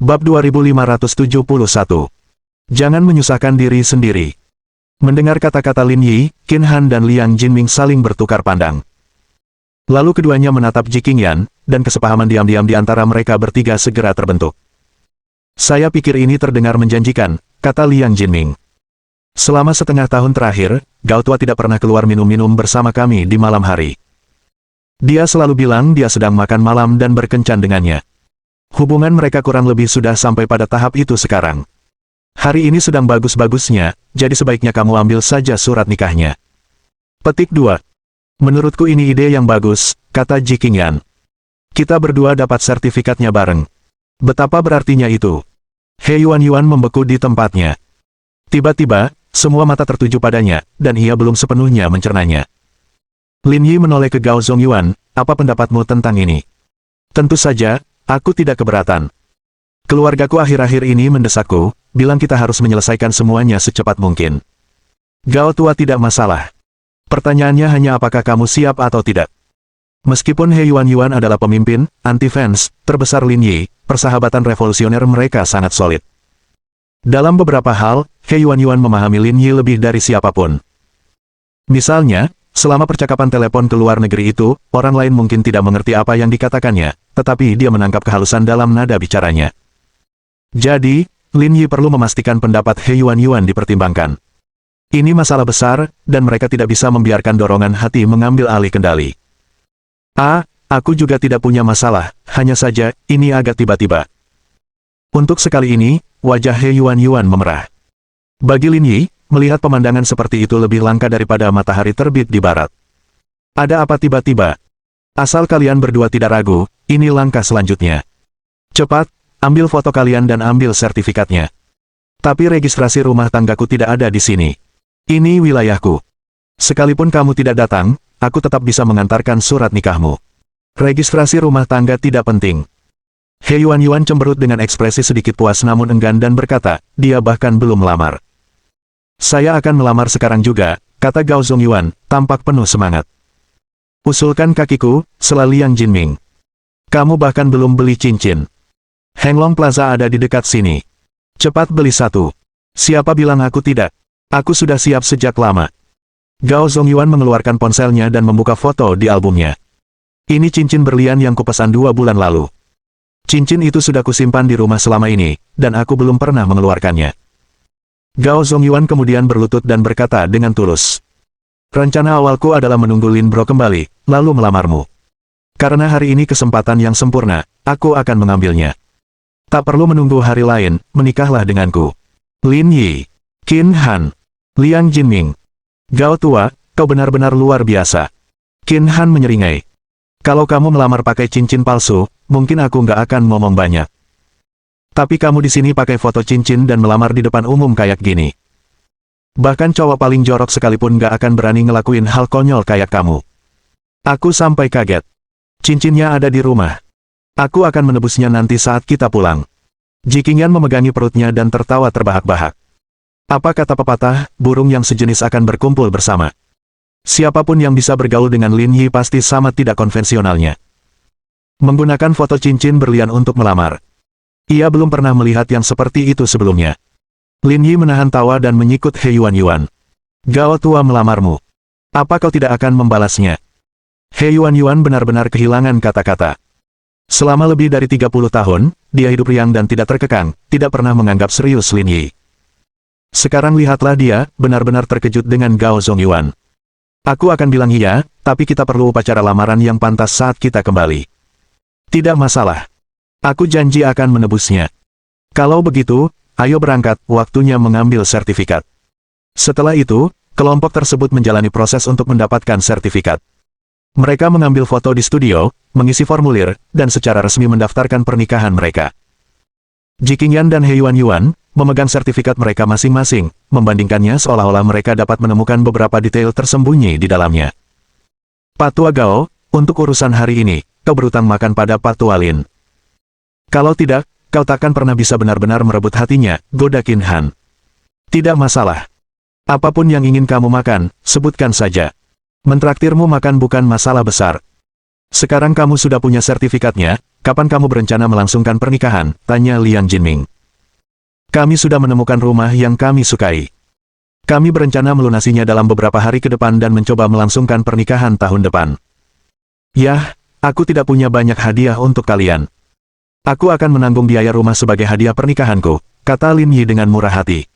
Bab 2571. Jangan menyusahkan diri sendiri. Mendengar kata-kata Lin Yi, Qin Han dan Liang Jinming saling bertukar pandang. Lalu keduanya menatap Ji Qingyan, dan kesepahaman diam-diam di antara mereka bertiga segera terbentuk. Saya pikir ini terdengar menjanjikan, kata Liang Jinming. Selama setengah tahun terakhir, Gao Tua tidak pernah keluar minum-minum bersama kami di malam hari. Dia selalu bilang dia sedang makan malam dan berkencan dengannya. Hubungan mereka kurang lebih sudah sampai pada tahap itu sekarang. Hari ini sedang bagus-bagusnya, jadi sebaiknya kamu ambil saja surat nikahnya. Petik 2. Menurutku ini ide yang bagus, kata Ji Qingyan. Kita berdua dapat sertifikatnya bareng. Betapa berartinya itu. He Yuan membeku di tempatnya. Tiba-tiba, semua mata tertuju padanya, dan ia belum sepenuhnya mencernanya. Lin Yi menoleh ke Gao Zongyuan, apa pendapatmu tentang ini? Tentu saja, aku tidak keberatan. Keluargaku akhir-akhir ini mendesakku, bilang kita harus menyelesaikan semuanya secepat mungkin. Gao Tua tidak masalah. Pertanyaannya hanya apakah kamu siap atau tidak. Meskipun He Yuan adalah pemimpin, anti-fans, terbesar Lin Yi, persahabatan revolusioner mereka sangat solid. Dalam beberapa hal, He Yuan memahami Lin Yi lebih dari siapapun. Misalnya, selama percakapan telepon ke luar negeri itu, orang lain mungkin tidak mengerti apa yang dikatakannya, tetapi dia menangkap kehalusan dalam nada bicaranya. Jadi, Lin Yi perlu memastikan pendapat He Yuan dipertimbangkan. Ini masalah besar, dan mereka tidak bisa membiarkan dorongan hati mengambil alih kendali. Aku juga tidak punya masalah, hanya saja, ini agak tiba-tiba. Untuk sekali ini, wajah He Yuan memerah. Bagi Lin Yi, melihat pemandangan seperti itu lebih langka daripada matahari terbit di barat. Ada apa tiba-tiba? Asal kalian berdua tidak ragu, ini langkah selanjutnya. Cepat, ambil foto kalian dan ambil sertifikatnya. Tapi registrasi rumah tanggaku tidak ada di sini. Ini wilayahku. Sekalipun kamu tidak datang, aku tetap bisa mengantarkan surat nikahmu. Registrasi rumah tangga tidak penting. He Yuan cemberut dengan ekspresi sedikit puas namun enggan dan berkata, dia bahkan belum melamar. Saya akan melamar sekarang juga, kata Gao Zongyuan, tampak penuh semangat. Usulkan kakiku, sela Liang Jinming. Kamu bahkan belum beli cincin. Henglong Plaza ada di dekat sini. Cepat beli satu. Siapa bilang aku tidak? Aku sudah siap sejak lama. Gao Zongyuan mengeluarkan ponselnya dan membuka foto di albumnya. Ini cincin berlian yang kupesan 2 bulan lalu. Cincin itu sudah kusimpan di rumah selama ini, dan aku belum pernah mengeluarkannya. Gao Zongyuan kemudian berlutut dan berkata dengan tulus. Rencana awalku adalah menunggu Lin Bro kembali, lalu melamarmu. Karena hari ini kesempatan yang sempurna, aku akan mengambilnya. Tak perlu menunggu hari lain, menikahlah denganku. Lin Yi, Qin Han, Liang Jinming. Gao Tua, kau benar-benar luar biasa. Qin Han menyeringai. Kalau kamu melamar pakai cincin palsu, mungkin aku nggak akan ngomong banyak. Tapi kamu di sini pakai foto cincin dan melamar di depan umum kayak gini. Bahkan cowok paling jorok sekalipun nggak akan berani ngelakuin hal konyol kayak kamu. Aku sampai kaget. Cincinnya ada di rumah. Aku akan menebusnya nanti saat kita pulang. Ji Qingyan memegangi perutnya dan tertawa terbahak-bahak. Apa kata pepatah, burung yang sejenis akan berkumpul bersama. Siapapun yang bisa bergaul dengan Lin Yi pasti sama tidak konvensionalnya. Menggunakan foto cincin berlian untuk melamar. Ia belum pernah melihat yang seperti itu sebelumnya. Lin Yi menahan tawa dan menyikut He Yuan. Gao Tua melamarmu. Apa kau tidak akan membalasnya? He Yuan benar-benar kehilangan kata-kata. Selama lebih dari 30 tahun, dia hidup riang dan tidak terkekang, tidak pernah menganggap serius Lin Yi. Sekarang lihatlah dia, benar-benar terkejut dengan Gao Zongyuan. Aku akan bilang iya, tapi kita perlu upacara lamaran yang pantas saat kita kembali. Tidak masalah. Aku janji akan menebusnya. Kalau begitu, ayo berangkat, waktunya mengambil sertifikat. Setelah itu, kelompok tersebut menjalani proses untuk mendapatkan sertifikat. Mereka mengambil foto di studio, mengisi formulir, dan secara resmi mendaftarkan pernikahan mereka. Ji Qingyan dan He Yuan memegang sertifikat mereka masing-masing, membandingkannya seolah-olah mereka dapat menemukan beberapa detail tersembunyi di dalamnya. Patua Gao, untuk urusan hari ini, kau berutang makan pada Patua Lin. Kalau tidak, kau takkan pernah bisa benar-benar merebut hatinya, goda Qin Han. Tidak masalah. Apapun yang ingin kamu makan, sebutkan saja. Mentraktirmu makan bukan masalah besar. Sekarang kamu sudah punya sertifikatnya, kapan kamu berencana melangsungkan pernikahan? Tanya Liang Jinming. Kami sudah menemukan rumah yang kami sukai. Kami berencana melunasinya dalam beberapa hari ke depan dan mencoba melangsungkan pernikahan tahun depan. Yah, aku tidak punya banyak hadiah untuk kalian. Aku akan menanggung biaya rumah sebagai hadiah pernikahanku, kata Lin Yi dengan murah hati.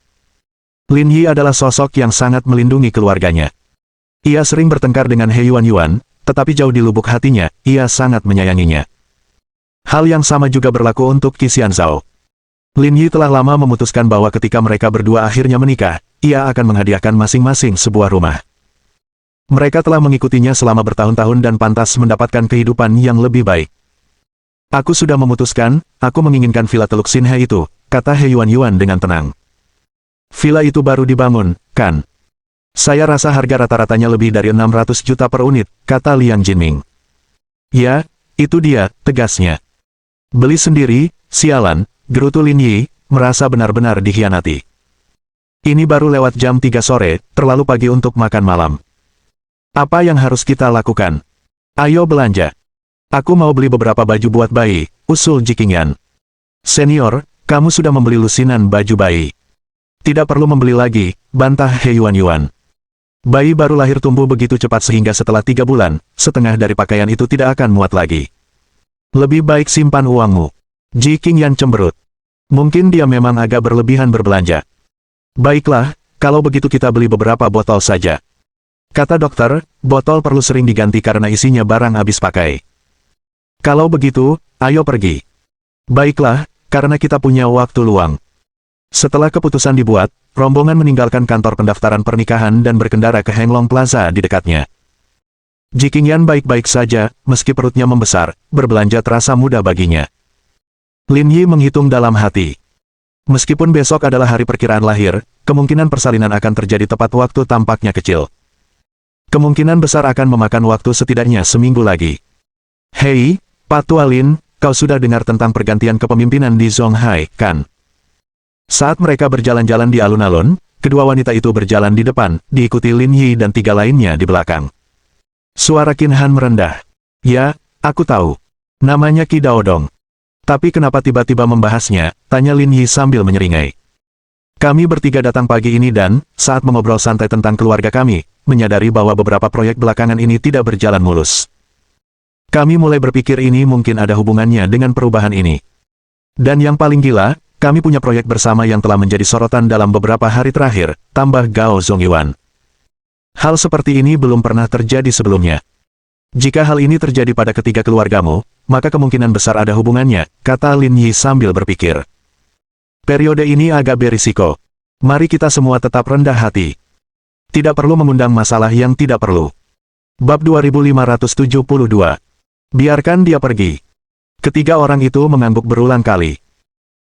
Lin Yi adalah sosok yang sangat melindungi keluarganya. Ia sering bertengkar dengan He Yuan, tetapi jauh di lubuk hatinya, ia sangat menyayanginya. Hal yang sama juga berlaku untuk Qi Xianzhao. Lin Yi telah lama memutuskan bahwa ketika mereka berdua akhirnya menikah, ia akan menghadiahkan masing-masing sebuah rumah. Mereka telah mengikutinya selama bertahun-tahun dan pantas mendapatkan kehidupan yang lebih baik. Aku sudah memutuskan, aku menginginkan villa Teluk Xinhe itu, kata He Yuan dengan tenang. Villa itu baru dibangun, kan? Saya rasa harga rata-ratanya lebih dari 600 juta per unit, kata Liang Jinming. Ya, itu dia, tegasnya. Beli sendiri, sialan, gerutu Lin Yi, merasa benar-benar dikhianati. Ini baru lewat jam 3 sore, terlalu pagi untuk makan malam. Apa yang harus kita lakukan? Ayo belanja. Aku mau beli beberapa baju buat bayi, usul Ji Qingyan. Senior, kamu sudah membeli lusinan baju bayi. Tidak perlu membeli lagi, bantah He Yuan. Bayi baru lahir tumbuh begitu cepat sehingga setelah 3 bulan, setengah dari pakaian itu tidak akan muat lagi. Lebih baik simpan uangmu. Ji Qingyan cemberut. Mungkin dia memang agak berlebihan berbelanja. Baiklah, kalau begitu kita beli beberapa botol saja. Kata dokter, botol perlu sering diganti karena isinya barang habis pakai. Kalau begitu, ayo pergi. Baiklah, karena kita punya waktu luang. Setelah keputusan dibuat, rombongan meninggalkan kantor pendaftaran pernikahan dan berkendara ke Henglong Plaza di dekatnya. Ji Qingyan baik-baik saja, meski perutnya membesar, berbelanja terasa mudah baginya. Lin Yi menghitung dalam hati. Meskipun besok adalah hari perkiraan lahir, kemungkinan persalinan akan terjadi tepat waktu tampaknya kecil. Kemungkinan besar akan memakan waktu setidaknya seminggu lagi. Hei, Pak Tua Lin, kau sudah dengar tentang pergantian kepemimpinan di Zonghai, kan? Saat mereka berjalan-jalan di alun-alun, kedua wanita itu berjalan di depan, diikuti Lin Yi dan 3 lainnya di belakang. Suara Qin Han merendah. Ya, aku tahu. Namanya Qi Daodong. Tapi kenapa tiba-tiba membahasnya, tanya Lin Yi sambil menyeringai. Kami bertiga datang pagi ini dan, saat mengobrol santai tentang keluarga kami, menyadari bahwa beberapa proyek belakangan ini tidak berjalan mulus. Kami mulai berpikir ini mungkin ada hubungannya dengan perubahan ini. Dan yang paling gila, kami punya proyek bersama yang telah menjadi sorotan dalam beberapa hari terakhir, tambah Gao Zongyuan. Hal seperti ini belum pernah terjadi sebelumnya. Jika hal ini terjadi pada ketiga keluargamu, maka kemungkinan besar ada hubungannya, kata Lin Yi sambil berpikir. Periode ini agak berisiko. Mari kita semua tetap rendah hati. Tidak perlu mengundang masalah yang tidak perlu. Bab 2572. Biarkan dia pergi. Ketiga orang itu mengangguk berulang kali.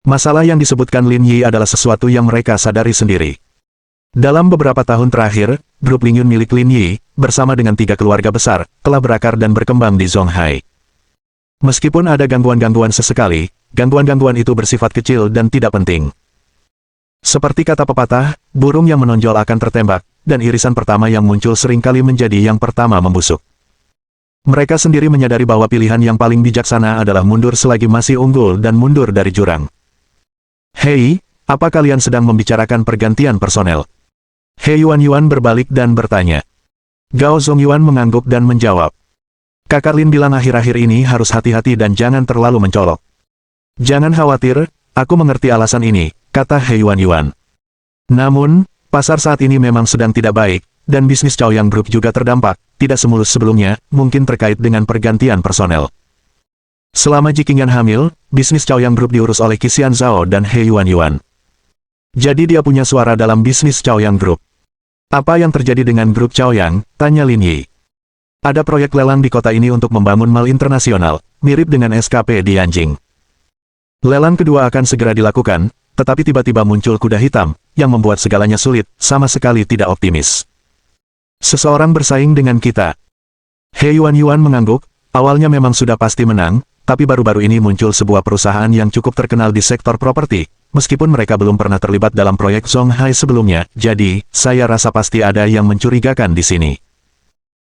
Masalah yang disebutkan Lin Yi adalah sesuatu yang mereka sadari sendiri. Dalam beberapa tahun terakhir, grup Lingyun milik Lin Yi, bersama dengan 3 keluarga besar, telah berakar dan berkembang di Zonghai. Meskipun ada gangguan-gangguan sesekali, gangguan-gangguan itu bersifat kecil dan tidak penting. Seperti kata pepatah, burung yang menonjol akan tertembak, dan irisan pertama yang muncul seringkali menjadi yang pertama membusuk. Mereka sendiri menyadari bahwa pilihan yang paling bijaksana adalah mundur selagi masih unggul dan mundur dari jurang. Hei, apa kalian sedang membicarakan pergantian personel? He Yuan berbalik dan bertanya. Gao Zongyuan mengangguk dan menjawab. Kakak Lin bilang akhir-akhir ini harus hati-hati dan jangan terlalu mencolok. Jangan khawatir, aku mengerti alasan ini, kata He Yuan. Namun, pasar saat ini memang sedang tidak baik, dan bisnis Chaoyang Group juga terdampak, tidak semulus sebelumnya, mungkin terkait dengan pergantian personel. Selama Ji Qingyan hamil, bisnis Chaoyang Group diurus oleh Qi Xianzhao dan He Yuan. Jadi dia punya suara dalam bisnis Chaoyang Group. Apa yang terjadi dengan grup Chaoyang? Tanya Lin Yi. Ada proyek lelang di kota ini untuk membangun mall internasional, mirip dengan SKP di Yanjing. Lelang kedua akan segera dilakukan, tetapi tiba-tiba muncul kuda hitam, yang membuat segalanya sulit, sama sekali tidak optimis. Seseorang bersaing dengan kita. He Yuan mengangguk, awalnya memang sudah pasti menang, tapi baru-baru ini muncul sebuah perusahaan yang cukup terkenal di sektor properti, meskipun mereka belum pernah terlibat dalam proyek Zonghai sebelumnya, jadi, saya rasa pasti ada yang mencurigakan di sini.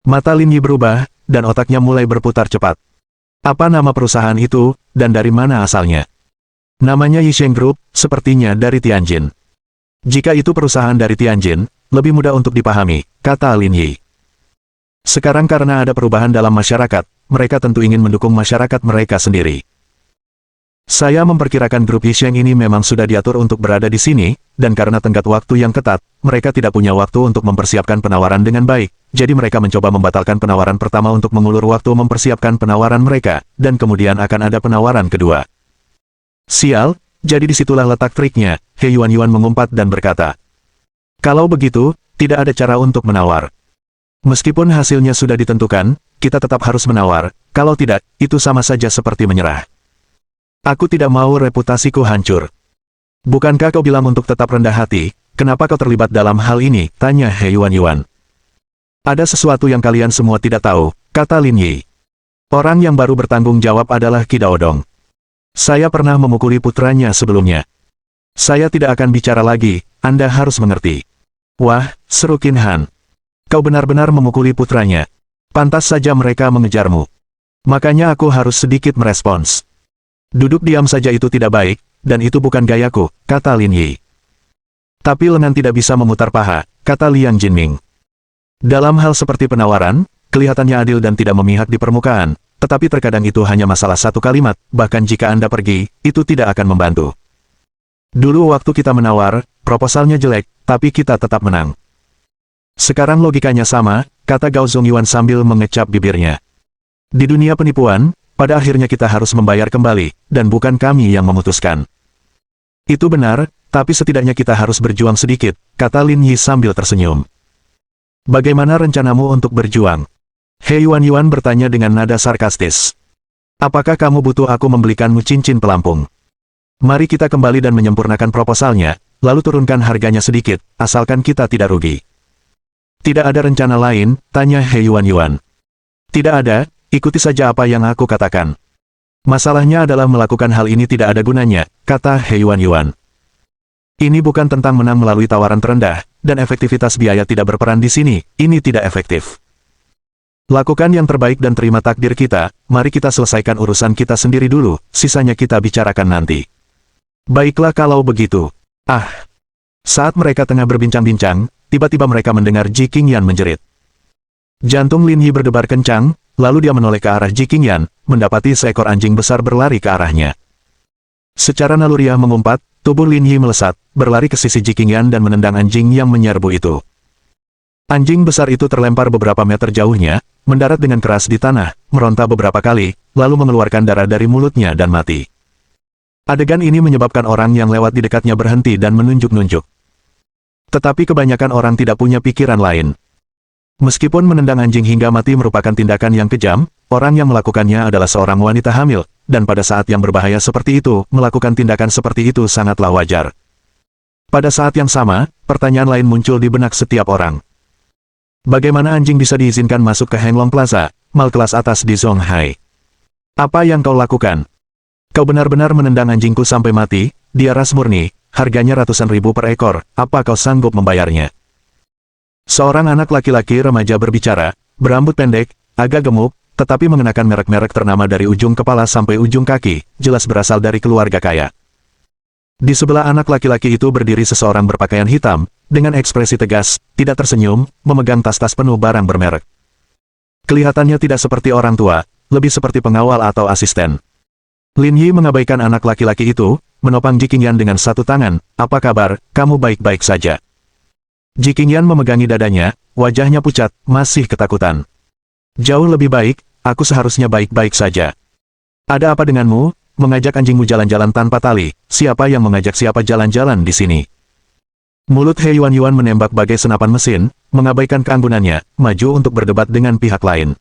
Mata Lin Yi berubah, dan otaknya mulai berputar cepat. Apa nama perusahaan itu, dan dari mana asalnya? Namanya Yisheng Group, sepertinya dari Tianjin. Jika itu perusahaan dari Tianjin, lebih mudah untuk dipahami, kata Lin Yi. Sekarang karena ada perubahan dalam masyarakat, mereka tentu ingin mendukung masyarakat mereka sendiri. Saya memperkirakan grup Yisheng ini memang sudah diatur untuk berada di sini, dan karena tenggat waktu yang ketat, mereka tidak punya waktu untuk mempersiapkan penawaran dengan baik, jadi mereka mencoba membatalkan penawaran pertama untuk mengulur waktu mempersiapkan penawaran mereka, dan kemudian akan ada penawaran kedua. Sial, jadi disitulah letak triknya, He Yuan mengumpat dan berkata. Kalau begitu, tidak ada cara untuk menawar. Meskipun hasilnya sudah ditentukan, kita tetap harus menawar, kalau tidak, itu sama saja seperti menyerah. Aku tidak mau reputasiku hancur. Bukankah kau bilang untuk tetap rendah hati, kenapa kau terlibat dalam hal ini, tanya He Yuan. Ada sesuatu yang kalian semua tidak tahu, kata Lin Yi. Orang yang baru bertanggung jawab adalah Qi Daodong. Saya pernah memukuli putranya sebelumnya. Saya tidak akan bicara lagi, Anda harus mengerti. Wah, seru Qin Han. Kau benar-benar memukuli putranya. Pantas saja mereka mengejarmu. Makanya aku harus sedikit merespons. Duduk diam saja itu tidak baik, dan itu bukan gayaku, kata Lin Yi. Tapi lengan tidak bisa memutar paha, kata Liang Jinming. Dalam hal seperti penawaran, kelihatannya adil dan tidak memihak di permukaan, tetapi terkadang itu hanya masalah satu kalimat, bahkan jika Anda pergi, itu tidak akan membantu. Dulu waktu kita menawar, proposalnya jelek, tapi kita tetap menang. Sekarang logikanya sama, kata Gao Zongyuan sambil mengecap bibirnya. Di dunia penipuan, pada akhirnya kita harus membayar kembali, dan bukan kami yang memutuskan. Itu benar, tapi setidaknya kita harus berjuang sedikit, kata Lin Yi sambil tersenyum. Bagaimana rencanamu untuk berjuang? He Yuan bertanya dengan nada sarkastis. Apakah kamu butuh aku membelikanmu cincin pelampung? Mari kita kembali dan menyempurnakan proposalnya, lalu turunkan harganya sedikit, asalkan kita tidak rugi. Tidak ada rencana lain, tanya He Yuan. Tidak ada. Ikuti saja apa yang aku katakan. Masalahnya adalah melakukan hal ini tidak ada gunanya, kata He Yuan. Ini bukan tentang menang melalui tawaran terendah, dan efektivitas biaya tidak berperan di sini, ini tidak efektif. Lakukan yang terbaik dan terima takdir kita, mari kita selesaikan urusan kita sendiri dulu, sisanya kita bicarakan nanti. Baiklah kalau begitu. Saat mereka tengah berbincang-bincang, tiba-tiba mereka mendengar Ji Qingyan menjerit. Jantung Lin Yi berdebar kencang, lalu dia menoleh ke arah Ji Qingyan, mendapati seekor anjing besar berlari ke arahnya. Secara naluriah mengumpat, tubuh Lin Yi melesat, berlari ke sisi Ji Qingyan dan menendang anjing yang menyerbu itu. Anjing besar itu terlempar beberapa meter jauhnya, mendarat dengan keras di tanah, meronta beberapa kali, lalu mengeluarkan darah dari mulutnya dan mati. Adegan ini menyebabkan orang yang lewat di dekatnya berhenti dan menunjuk-nunjuk. Tetapi kebanyakan orang tidak punya pikiran lain. Meskipun menendang anjing hingga mati merupakan tindakan yang kejam, orang yang melakukannya adalah seorang wanita hamil, dan pada saat yang berbahaya seperti itu, melakukan tindakan seperti itu sangatlah wajar. Pada saat yang sama, pertanyaan lain muncul di benak setiap orang. Bagaimana anjing bisa diizinkan masuk ke Henglong Plaza, mal kelas atas di Zonghai? Apa yang kau lakukan? Kau benar-benar menendang anjingku sampai mati, dia ras murni, harganya ratusan ribu per ekor, apa kau sanggup membayarnya? Seorang anak laki-laki remaja berbicara, berambut pendek, agak gemuk, tetapi mengenakan merek-merek ternama dari ujung kepala sampai ujung kaki, jelas berasal dari keluarga kaya. Di sebelah anak laki-laki itu berdiri seseorang berpakaian hitam, dengan ekspresi tegas, tidak tersenyum, memegang tas-tas penuh barang bermerek. Kelihatannya tidak seperti orang tua, lebih seperti pengawal atau asisten. Lin Yi mengabaikan anak laki-laki itu, menopang Ji Qingyan dengan satu tangan, apa kabar, kamu baik-baik saja? Ji Qingyan memegangi dadanya, wajahnya pucat, masih ketakutan. Jauh lebih baik, aku seharusnya baik-baik saja. Ada apa denganmu, mengajak anjingmu jalan-jalan tanpa tali, siapa yang mengajak siapa jalan-jalan di sini? Mulut He Yuan menembak bagai senapan mesin, mengabaikan keanggunannya, maju untuk berdebat dengan pihak lain.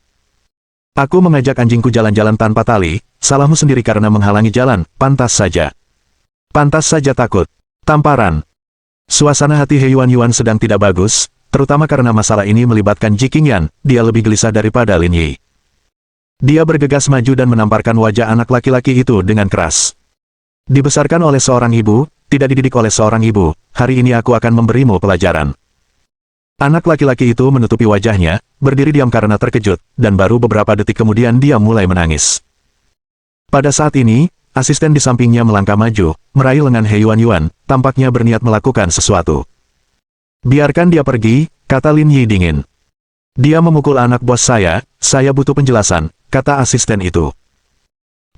Aku mengajak anjingku jalan-jalan tanpa tali, salahmu sendiri karena menghalangi jalan, pantas saja. Pantas saja takut. Tamparan. Suasana hati He Yuan sedang tidak bagus, terutama karena masalah ini melibatkan Ji Qingyan, dia lebih gelisah daripada Lin Yi. Dia bergegas maju dan menamparkan wajah anak laki-laki itu dengan keras. Dibesarkan oleh seorang ibu, tidak dididik oleh seorang ibu, hari ini aku akan memberimu pelajaran. Anak laki-laki itu menutupi wajahnya, berdiri diam karena terkejut, dan baru beberapa detik kemudian dia mulai menangis. Pada saat ini, asisten di sampingnya melangkah maju, meraih lengan He Yuan, tampaknya berniat melakukan sesuatu. Biarkan dia pergi, kata Lin Yi dingin. Dia memukul anak bos saya butuh penjelasan, kata asisten itu.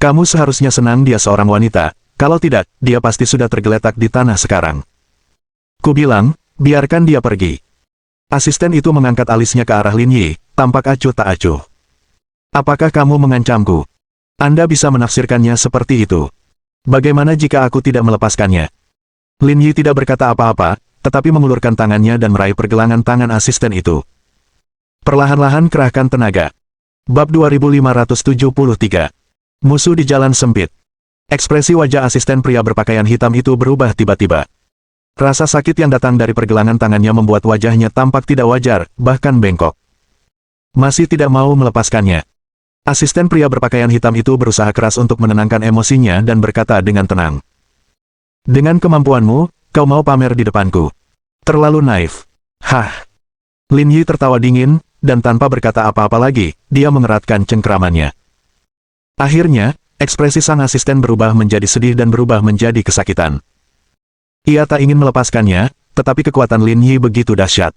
Kamu seharusnya senang dia seorang wanita, kalau tidak, dia pasti sudah tergeletak di tanah sekarang. Ku bilang, biarkan dia pergi. Asisten itu mengangkat alisnya ke arah Lin Yi, tampak acuh tak acuh. Apakah kamu mengancamku? Anda bisa menafsirkannya seperti itu. Bagaimana jika aku tidak melepaskannya? Lin Yi tidak berkata apa-apa, tetapi mengulurkan tangannya dan meraih pergelangan tangan asisten itu. Perlahan-lahan kerahkan tenaga. Bab 2573. Musuh di jalan sempit. Ekspresi wajah asisten pria berpakaian hitam itu berubah tiba-tiba. Rasa sakit yang datang dari pergelangan tangannya membuat wajahnya tampak tidak wajar, bahkan bengkok. Masih tidak mau melepaskannya. Asisten pria berpakaian hitam itu berusaha keras untuk menenangkan emosinya dan berkata dengan tenang. Dengan kemampuanmu, kau mau pamer di depanku. Terlalu naif. Hah. Lin Yi tertawa dingin, dan tanpa berkata apa-apa lagi, dia mengeratkan cengkeramannya. Akhirnya, ekspresi sang asisten berubah menjadi sedih dan berubah menjadi kesakitan. Ia tak ingin melepaskannya, tetapi kekuatan Lin Yi begitu dahsyat.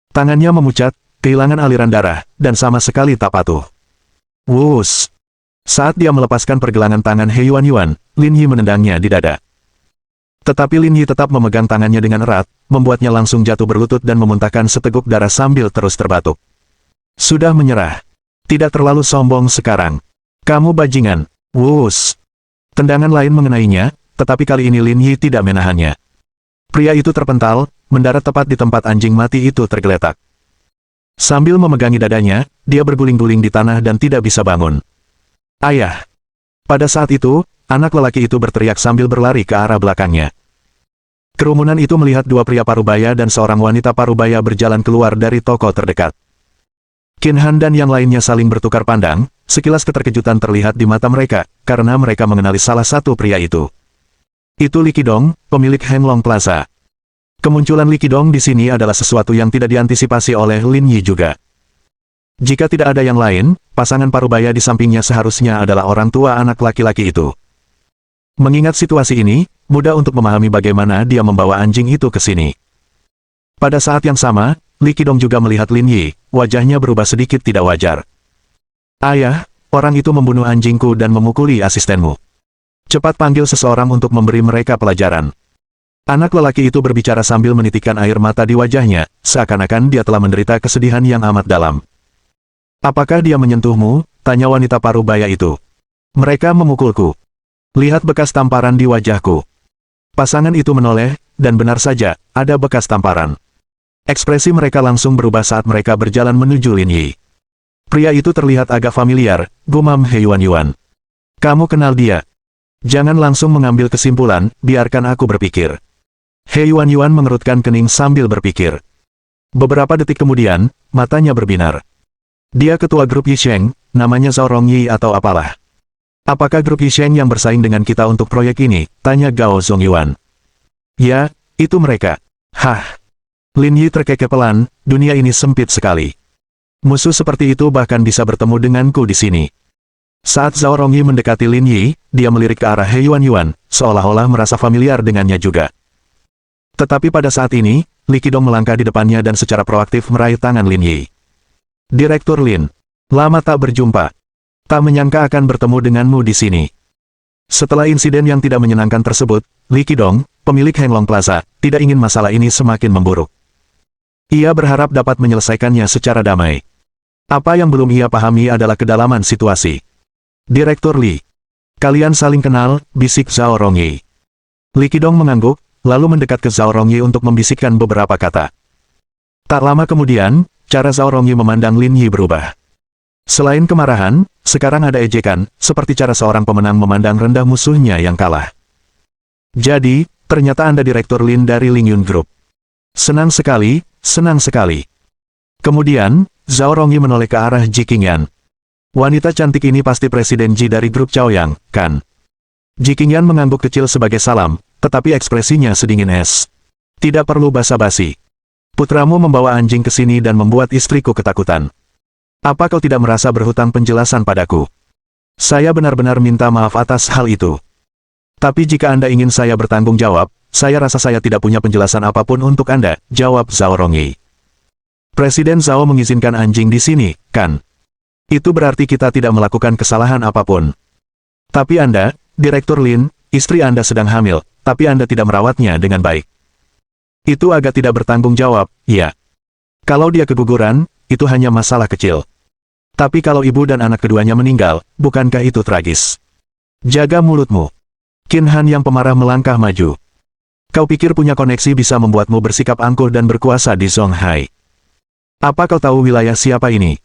Tangannya memucat, kehilangan aliran darah, dan sama sekali tak patuh. Wus! Saat dia melepaskan pergelangan tangan He Yuan, Lin Yi menendangnya di dada. Tetapi Lin Yi tetap memegang tangannya dengan erat, membuatnya langsung jatuh berlutut dan memuntahkan seteguk darah sambil terus terbatuk. Sudah menyerah. Tidak terlalu sombong sekarang. Kamu bajingan. Wus! Tendangan lain mengenainya, tetapi kali ini Lin Yi tidak menahannya. Pria itu terpental, mendarat tepat di tempat anjing mati itu tergeletak. Sambil memegangi dadanya, dia berguling-guling di tanah dan tidak bisa bangun. Ayah! Pada saat itu, anak lelaki itu berteriak sambil berlari ke arah belakangnya. Kerumunan itu melihat dua pria parubaya dan seorang wanita parubaya berjalan keluar dari toko terdekat. Qin Han dan yang lainnya saling bertukar pandang, sekilas keterkejutan terlihat di mata mereka, karena mereka mengenali salah satu pria itu. Itu Li Qidong, pemilik Heng Long Plaza. Kemunculan Li Qidong di sini adalah sesuatu yang tidak diantisipasi oleh Lin Yi juga. Jika tidak ada yang lain, pasangan parubaya di sampingnya seharusnya adalah orang tua anak laki-laki itu. Mengingat situasi ini, mudah untuk memahami bagaimana dia membawa anjing itu ke sini. Pada saat yang sama, Li Qidong juga melihat Lin Yi, wajahnya berubah sedikit tidak wajar. Ayah, orang itu membunuh anjingku dan memukuli asistenmu. Cepat panggil seseorang untuk memberi mereka pelajaran. Anak lelaki itu berbicara sambil menitikkan air mata di wajahnya, seakan-akan dia telah menderita kesedihan yang amat dalam. Apakah dia menyentuhmu? Tanya wanita parubaya itu. Mereka memukulku. Lihat bekas tamparan di wajahku. Pasangan itu menoleh, dan benar saja, ada bekas tamparan. Ekspresi mereka langsung berubah saat mereka berjalan menuju Lin Yi. Pria itu terlihat agak familiar, gumam He Yuan. Kamu kenal dia? Jangan langsung mengambil kesimpulan, biarkan aku berpikir. He Yuan mengerutkan kening sambil berpikir. Beberapa detik kemudian, matanya berbinar. Dia ketua grup Yisheng, namanya Zhao Rongyi atau apalah. Apakah grup Yisheng yang bersaing dengan kita untuk proyek ini? Tanya Gao Zongyuan. Ya, itu mereka. Hah. Lin Yi terkekeh pelan, dunia ini sempit sekali. Musuh seperti itu bahkan bisa bertemu denganku di sini. Saat Zhao Rongyi mendekati Lin Yi, dia melirik ke arah He Yuan, seolah-olah merasa familiar dengannya juga. Tetapi pada saat ini, Li Qidong melangkah di depannya dan secara proaktif meraih tangan Lin Yi. Direktur Lin, lama tak berjumpa. Tak menyangka akan bertemu denganmu di sini. Setelah insiden yang tidak menyenangkan tersebut, Li Qidong, pemilik Heng Long Plaza, tidak ingin masalah ini semakin memburuk. Ia berharap dapat menyelesaikannya secara damai. Apa yang belum ia pahami adalah kedalaman situasi. Direktur Li, kalian saling kenal, bisik Zhao Rongyi. Li Qidong mengangguk, lalu mendekat ke Zhao Rongyi untuk membisikkan beberapa kata. Tak lama kemudian, cara Zhao Rongyi memandang Lin Yi berubah. Selain kemarahan, sekarang ada ejekan, seperti cara seorang pemenang memandang rendah musuhnya yang kalah. Jadi, ternyata Anda Direktur Lin dari Lingyun Group. Senang sekali, senang sekali. Kemudian, Zhao Rongyi menoleh ke arah Ji Qingyan. Wanita cantik ini pasti Presiden Ji dari grup Chaoyang, kan? Ji Qingyan mengangguk kecil sebagai salam, tetapi ekspresinya sedingin es. Tidak perlu basa-basi. Putramu membawa anjing ke sini dan membuat istriku ketakutan. Apa kau tidak merasa berhutang penjelasan padaku? Saya benar-benar minta maaf atas hal itu. Tapi jika Anda ingin saya bertanggung jawab, saya rasa saya tidak punya penjelasan apapun untuk Anda, jawab Zhao Rongyi. Presiden Zhao mengizinkan anjing di sini, kan? Itu berarti kita tidak melakukan kesalahan apapun. Tapi Anda, Direktur Lin, istri Anda sedang hamil, tapi Anda tidak merawatnya dengan baik. Itu agak tidak bertanggung jawab, ya. Kalau dia keguguran, itu hanya masalah kecil. Tapi kalau ibu dan anak keduanya meninggal, bukankah itu tragis? Jaga mulutmu. Qin Han yang pemarah melangkah maju. Kau pikir punya koneksi bisa membuatmu bersikap angkuh dan berkuasa di Zonghai? Apa kau tahu wilayah siapa ini?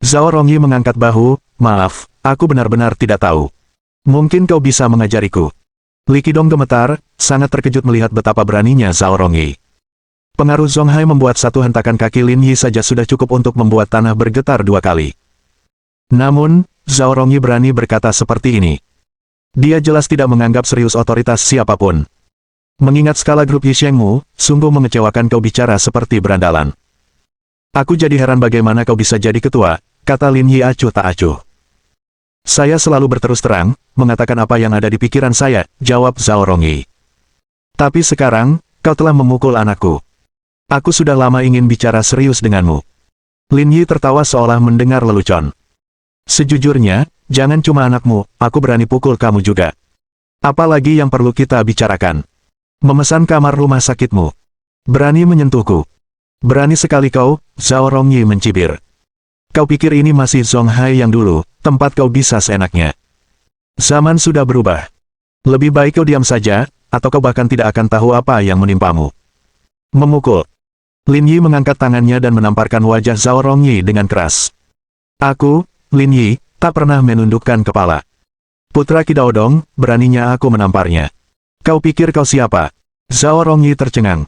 Zhao Rongyi mengangkat bahu, maaf, aku benar-benar tidak tahu. Mungkin kau bisa mengajariku. Li Qidong gemetar, sangat terkejut melihat betapa beraninya Zhao Rongyi. Pengaruh Zonghai membuat satu hentakan kaki Lin Yi saja sudah cukup untuk membuat tanah bergetar 2 kali. Namun, Zhao Rongyi berani berkata seperti ini. Dia jelas tidak menganggap serius otoritas siapapun. Mengingat skala grup Yishengmu, sungguh mengecewakan kau bicara seperti berandalan. Aku jadi heran bagaimana kau bisa jadi ketua, kata Lin Yi acuh tak acuh. Saya selalu berterus terang, mengatakan apa yang ada di pikiran saya, jawab Zhao Rongyi. Tapi sekarang, kau telah memukul anakku. Aku sudah lama ingin bicara serius denganmu. Lin Yi tertawa seolah mendengar lelucon. Sejujurnya, jangan cuma anakmu, aku berani pukul kamu juga. Apalagi yang perlu kita bicarakan. Memesan kamar rumah sakitmu. Berani menyentuhku. Berani sekali kau, Zhao Rongyi mencibir. Kau pikir ini masih Zonghai yang dulu, tempat kau bisa seenaknya. Zaman sudah berubah. Lebih baik kau diam saja, atau kau bahkan tidak akan tahu apa yang menimpamu. Memukul. Lin Yi mengangkat tangannya dan menamparkan wajah Zhao Rongyi dengan keras. Aku, Lin Yi, tak pernah menundukkan kepala. Putra Kidaodong, beraninya aku menamparnya. Kau pikir kau siapa? Zhao Rongyi tercengang.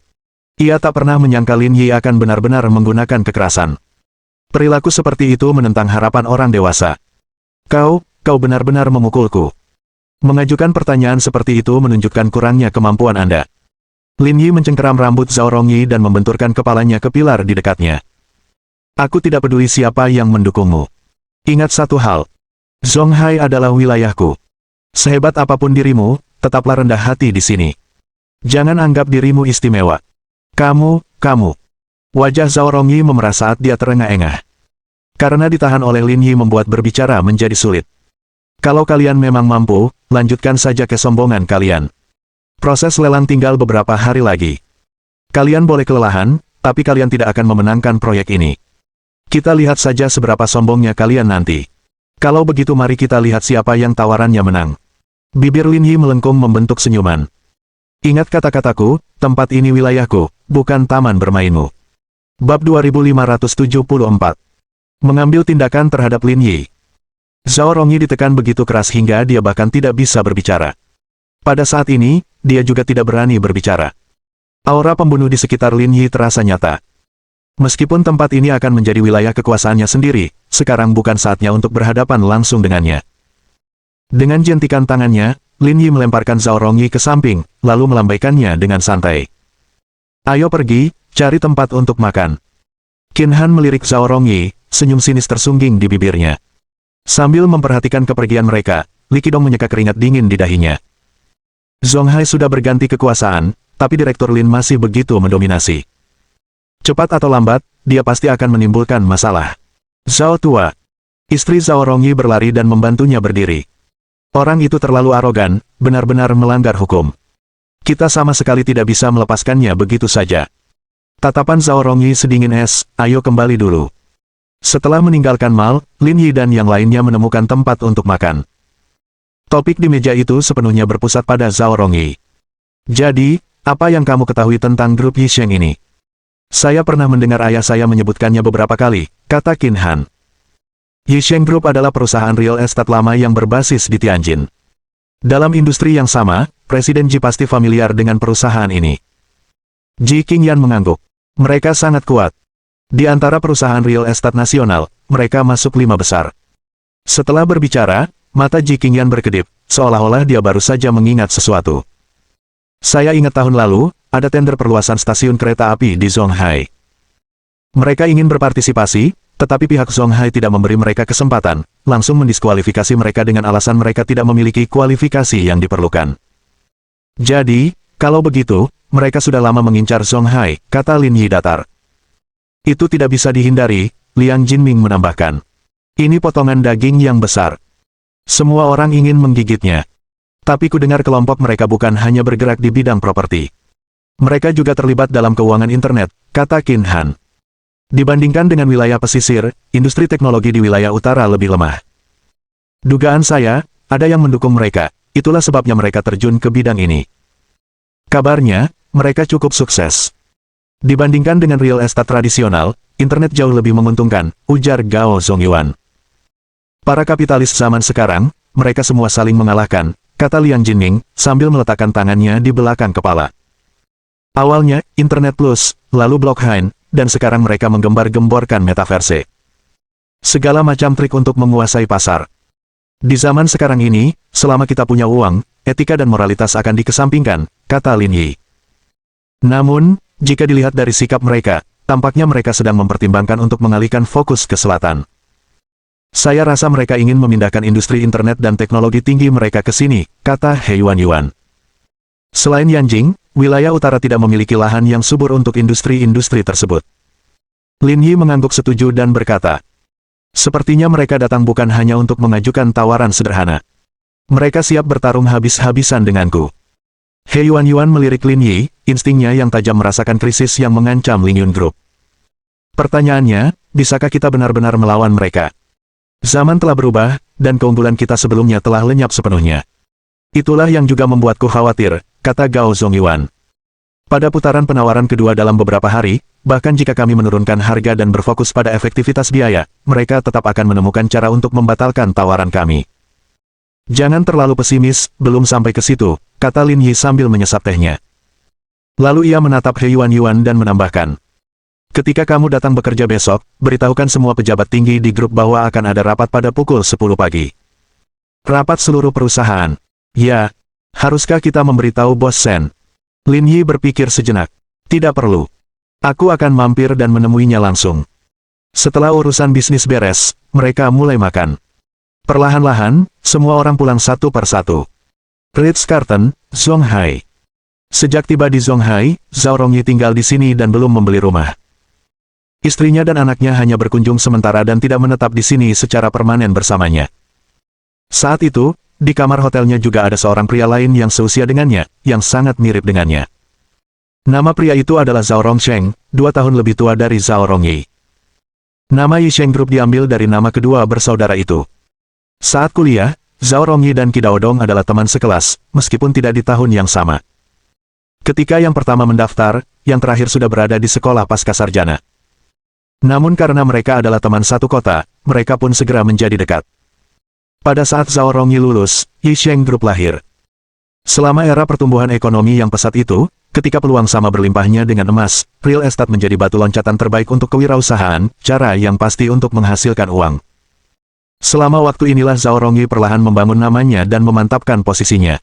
Ia tak pernah menyangka Lin Yi akan benar-benar menggunakan kekerasan. Perilaku seperti itu menentang harapan orang dewasa. Kau benar-benar memukulku. Mengajukan pertanyaan seperti itu menunjukkan kurangnya kemampuan Anda. Lin Yi mencengkeram rambut Zhao Rongyi dan membenturkan kepalanya ke pilar di dekatnya. Aku tidak peduli siapa yang mendukungmu. Ingat satu hal. Zonghai adalah wilayahku. Sehebat apapun dirimu, tetaplah rendah hati di sini. Jangan anggap dirimu istimewa. Kamu. Wajah Zhao Rongyi memerah saat dia terengah-engah. Karena ditahan oleh Lin Yi membuat berbicara menjadi sulit. Kalau kalian memang mampu, lanjutkan saja kesombongan kalian. Proses lelang tinggal beberapa hari lagi. Kalian boleh kelelahan, tapi kalian tidak akan memenangkan proyek ini. Kita lihat saja seberapa sombongnya kalian nanti. Kalau begitu mari kita lihat siapa yang tawarannya menang. Bibir Lin Yi melengkung membentuk senyuman. Ingat kata-kataku, tempat ini wilayahku, bukan taman bermainmu. Bab 2574. Mengambil tindakan terhadap Lin Yi. Zhao Rongyi ditekan begitu keras hingga dia bahkan tidak bisa berbicara. Pada saat ini, dia juga tidak berani berbicara. Aura pembunuh di sekitar Lin Yi terasa nyata. Meskipun tempat ini akan menjadi wilayah kekuasaannya sendiri, sekarang bukan saatnya untuk berhadapan langsung dengannya. Dengan jentikan tangannya, Lin Yi melemparkan Zhao Rongyi ke samping, lalu melambaikannya dengan santai. Ayo pergi, cari tempat untuk makan. Qin Han melirik Zhao Rongyi, senyum sinis tersungging di bibirnya. Sambil memperhatikan kepergian mereka, Li Qidong menyeka keringat dingin di dahinya. Zonghai sudah berganti kekuasaan, tapi Direktur Lin masih begitu mendominasi. Cepat atau lambat, dia pasti akan menimbulkan masalah. Zhao tua. Istri Zhao Rongyi berlari dan membantunya berdiri. Orang itu terlalu arogan, benar-benar melanggar hukum. Kita sama sekali tidak bisa melepaskannya begitu saja. Tatapan Zhao Rongyi sedingin es, ayo kembali dulu. Setelah meninggalkan Mal, Lin Yi dan yang lainnya menemukan tempat untuk makan. Topik di meja itu sepenuhnya berpusat pada Zhao Rongyi. Jadi, apa yang kamu ketahui tentang grup Yisheng ini? Saya pernah mendengar ayah saya menyebutkannya beberapa kali, kata Qin Han. Yisheng Group adalah perusahaan real estate lama yang berbasis di Tianjin. Dalam industri yang sama, Presiden Ji pasti familiar dengan perusahaan ini. Ji Qingyan mengangguk. Mereka sangat kuat. Di antara perusahaan real estate nasional, mereka masuk 5 besar. Setelah berbicara, mata Ji Qingyan berkedip, seolah-olah dia baru saja mengingat sesuatu. Saya ingat tahun lalu, ada tender perluasan stasiun kereta api di Zonghai. Mereka ingin berpartisipasi, Tetapi pihak Zonghai tidak memberi mereka kesempatan, langsung mendiskualifikasi mereka dengan alasan mereka tidak memiliki kualifikasi yang diperlukan. Jadi, kalau begitu, mereka sudah lama mengincar Zonghai, kata Lin Yi datar. Itu tidak bisa dihindari, Liang Jinming menambahkan. Ini potongan daging yang besar. Semua orang ingin menggigitnya. Tapi ku dengar kelompok mereka bukan hanya bergerak di bidang properti. Mereka juga terlibat dalam keuangan internet, kata Qin Han. Dibandingkan dengan wilayah pesisir, industri teknologi di wilayah utara lebih lemah. Dugaan saya, ada yang mendukung mereka, itulah sebabnya mereka terjun ke bidang ini. Kabarnya, mereka cukup sukses. Dibandingkan dengan real estate tradisional, internet jauh lebih menguntungkan, ujar Gao Zongyuan. Para kapitalis zaman sekarang, mereka semua saling mengalahkan, kata Liang Jinming, sambil meletakkan tangannya di belakang kepala. Awalnya, Internet Plus, lalu blockchain, dan sekarang mereka menggembar-gemborkan metaverse. Segala macam trik untuk menguasai pasar. Di zaman sekarang ini, selama kita punya uang, etika dan moralitas akan dikesampingkan, kata Lin Yi. Namun, jika dilihat dari sikap mereka, tampaknya mereka sedang mempertimbangkan untuk mengalihkan fokus ke selatan. Saya rasa mereka ingin memindahkan industri internet dan teknologi tinggi mereka ke sini, kata He Yuan. Selain Yanjing, wilayah utara tidak memiliki lahan yang subur untuk industri-industri tersebut. Lin Yi mengangguk setuju dan berkata, sepertinya mereka datang bukan hanya untuk mengajukan tawaran sederhana. Mereka siap bertarung habis-habisan denganku. He Yuan melirik Lin Yi, instingnya yang tajam merasakan krisis yang mengancam Lingyun Group. Pertanyaannya, bisakah kita benar-benar melawan mereka? Zaman telah berubah, dan keunggulan kita sebelumnya telah lenyap sepenuhnya. Itulah yang juga membuatku khawatir, kata Gao Zongyuan. Pada putaran penawaran kedua dalam beberapa hari, bahkan jika kami menurunkan harga dan berfokus pada efektivitas biaya, mereka tetap akan menemukan cara untuk membatalkan tawaran kami. Jangan terlalu pesimis, belum sampai ke situ, kata Lin Yi sambil menyesap tehnya. Lalu ia menatap He Yuan dan menambahkan. Ketika kamu datang bekerja besok, beritahukan semua pejabat tinggi di grup bahwa akan ada rapat pada pukul 10 pagi. Rapat seluruh perusahaan. Ya, haruskah kita memberitahu Bos Sen? Lin Yi berpikir sejenak. Tidak perlu. Aku akan mampir dan menemuinya langsung. Setelah urusan bisnis beres, mereka mulai makan. Perlahan-lahan, semua orang pulang satu persatu. Ritz-Carlton, Zonghai. Sejak tiba di Zonghai, Zhao Rongyi tinggal di sini dan belum membeli rumah. Istrinya dan anaknya hanya berkunjung sementara dan tidak menetap di sini secara permanen bersamanya. Saat itu, di kamar hotelnya juga ada seorang pria lain yang seusia dengannya, yang sangat mirip dengannya. Nama pria itu adalah Zhao Rongsheng, 2 tahun lebih tua dari Zhao Rongyi. Nama Yisheng Group diambil dari nama kedua bersaudara itu. Saat kuliah, Zhao Rongyi dan Qi Daodong adalah teman sekelas, meskipun tidak di tahun yang sama. Ketika yang pertama mendaftar, yang terakhir sudah berada di sekolah pascasarjana. Namun karena mereka adalah teman satu kota, mereka pun segera menjadi dekat. Pada saat Zhao Rongyi lulus, Yisheng Group lahir. Selama era pertumbuhan ekonomi yang pesat itu, ketika peluang sama berlimpahnya dengan emas, real estate menjadi batu loncatan terbaik untuk kewirausahaan, cara yang pasti untuk menghasilkan uang. Selama waktu inilah Zhao Rongyi perlahan membangun namanya dan memantapkan posisinya.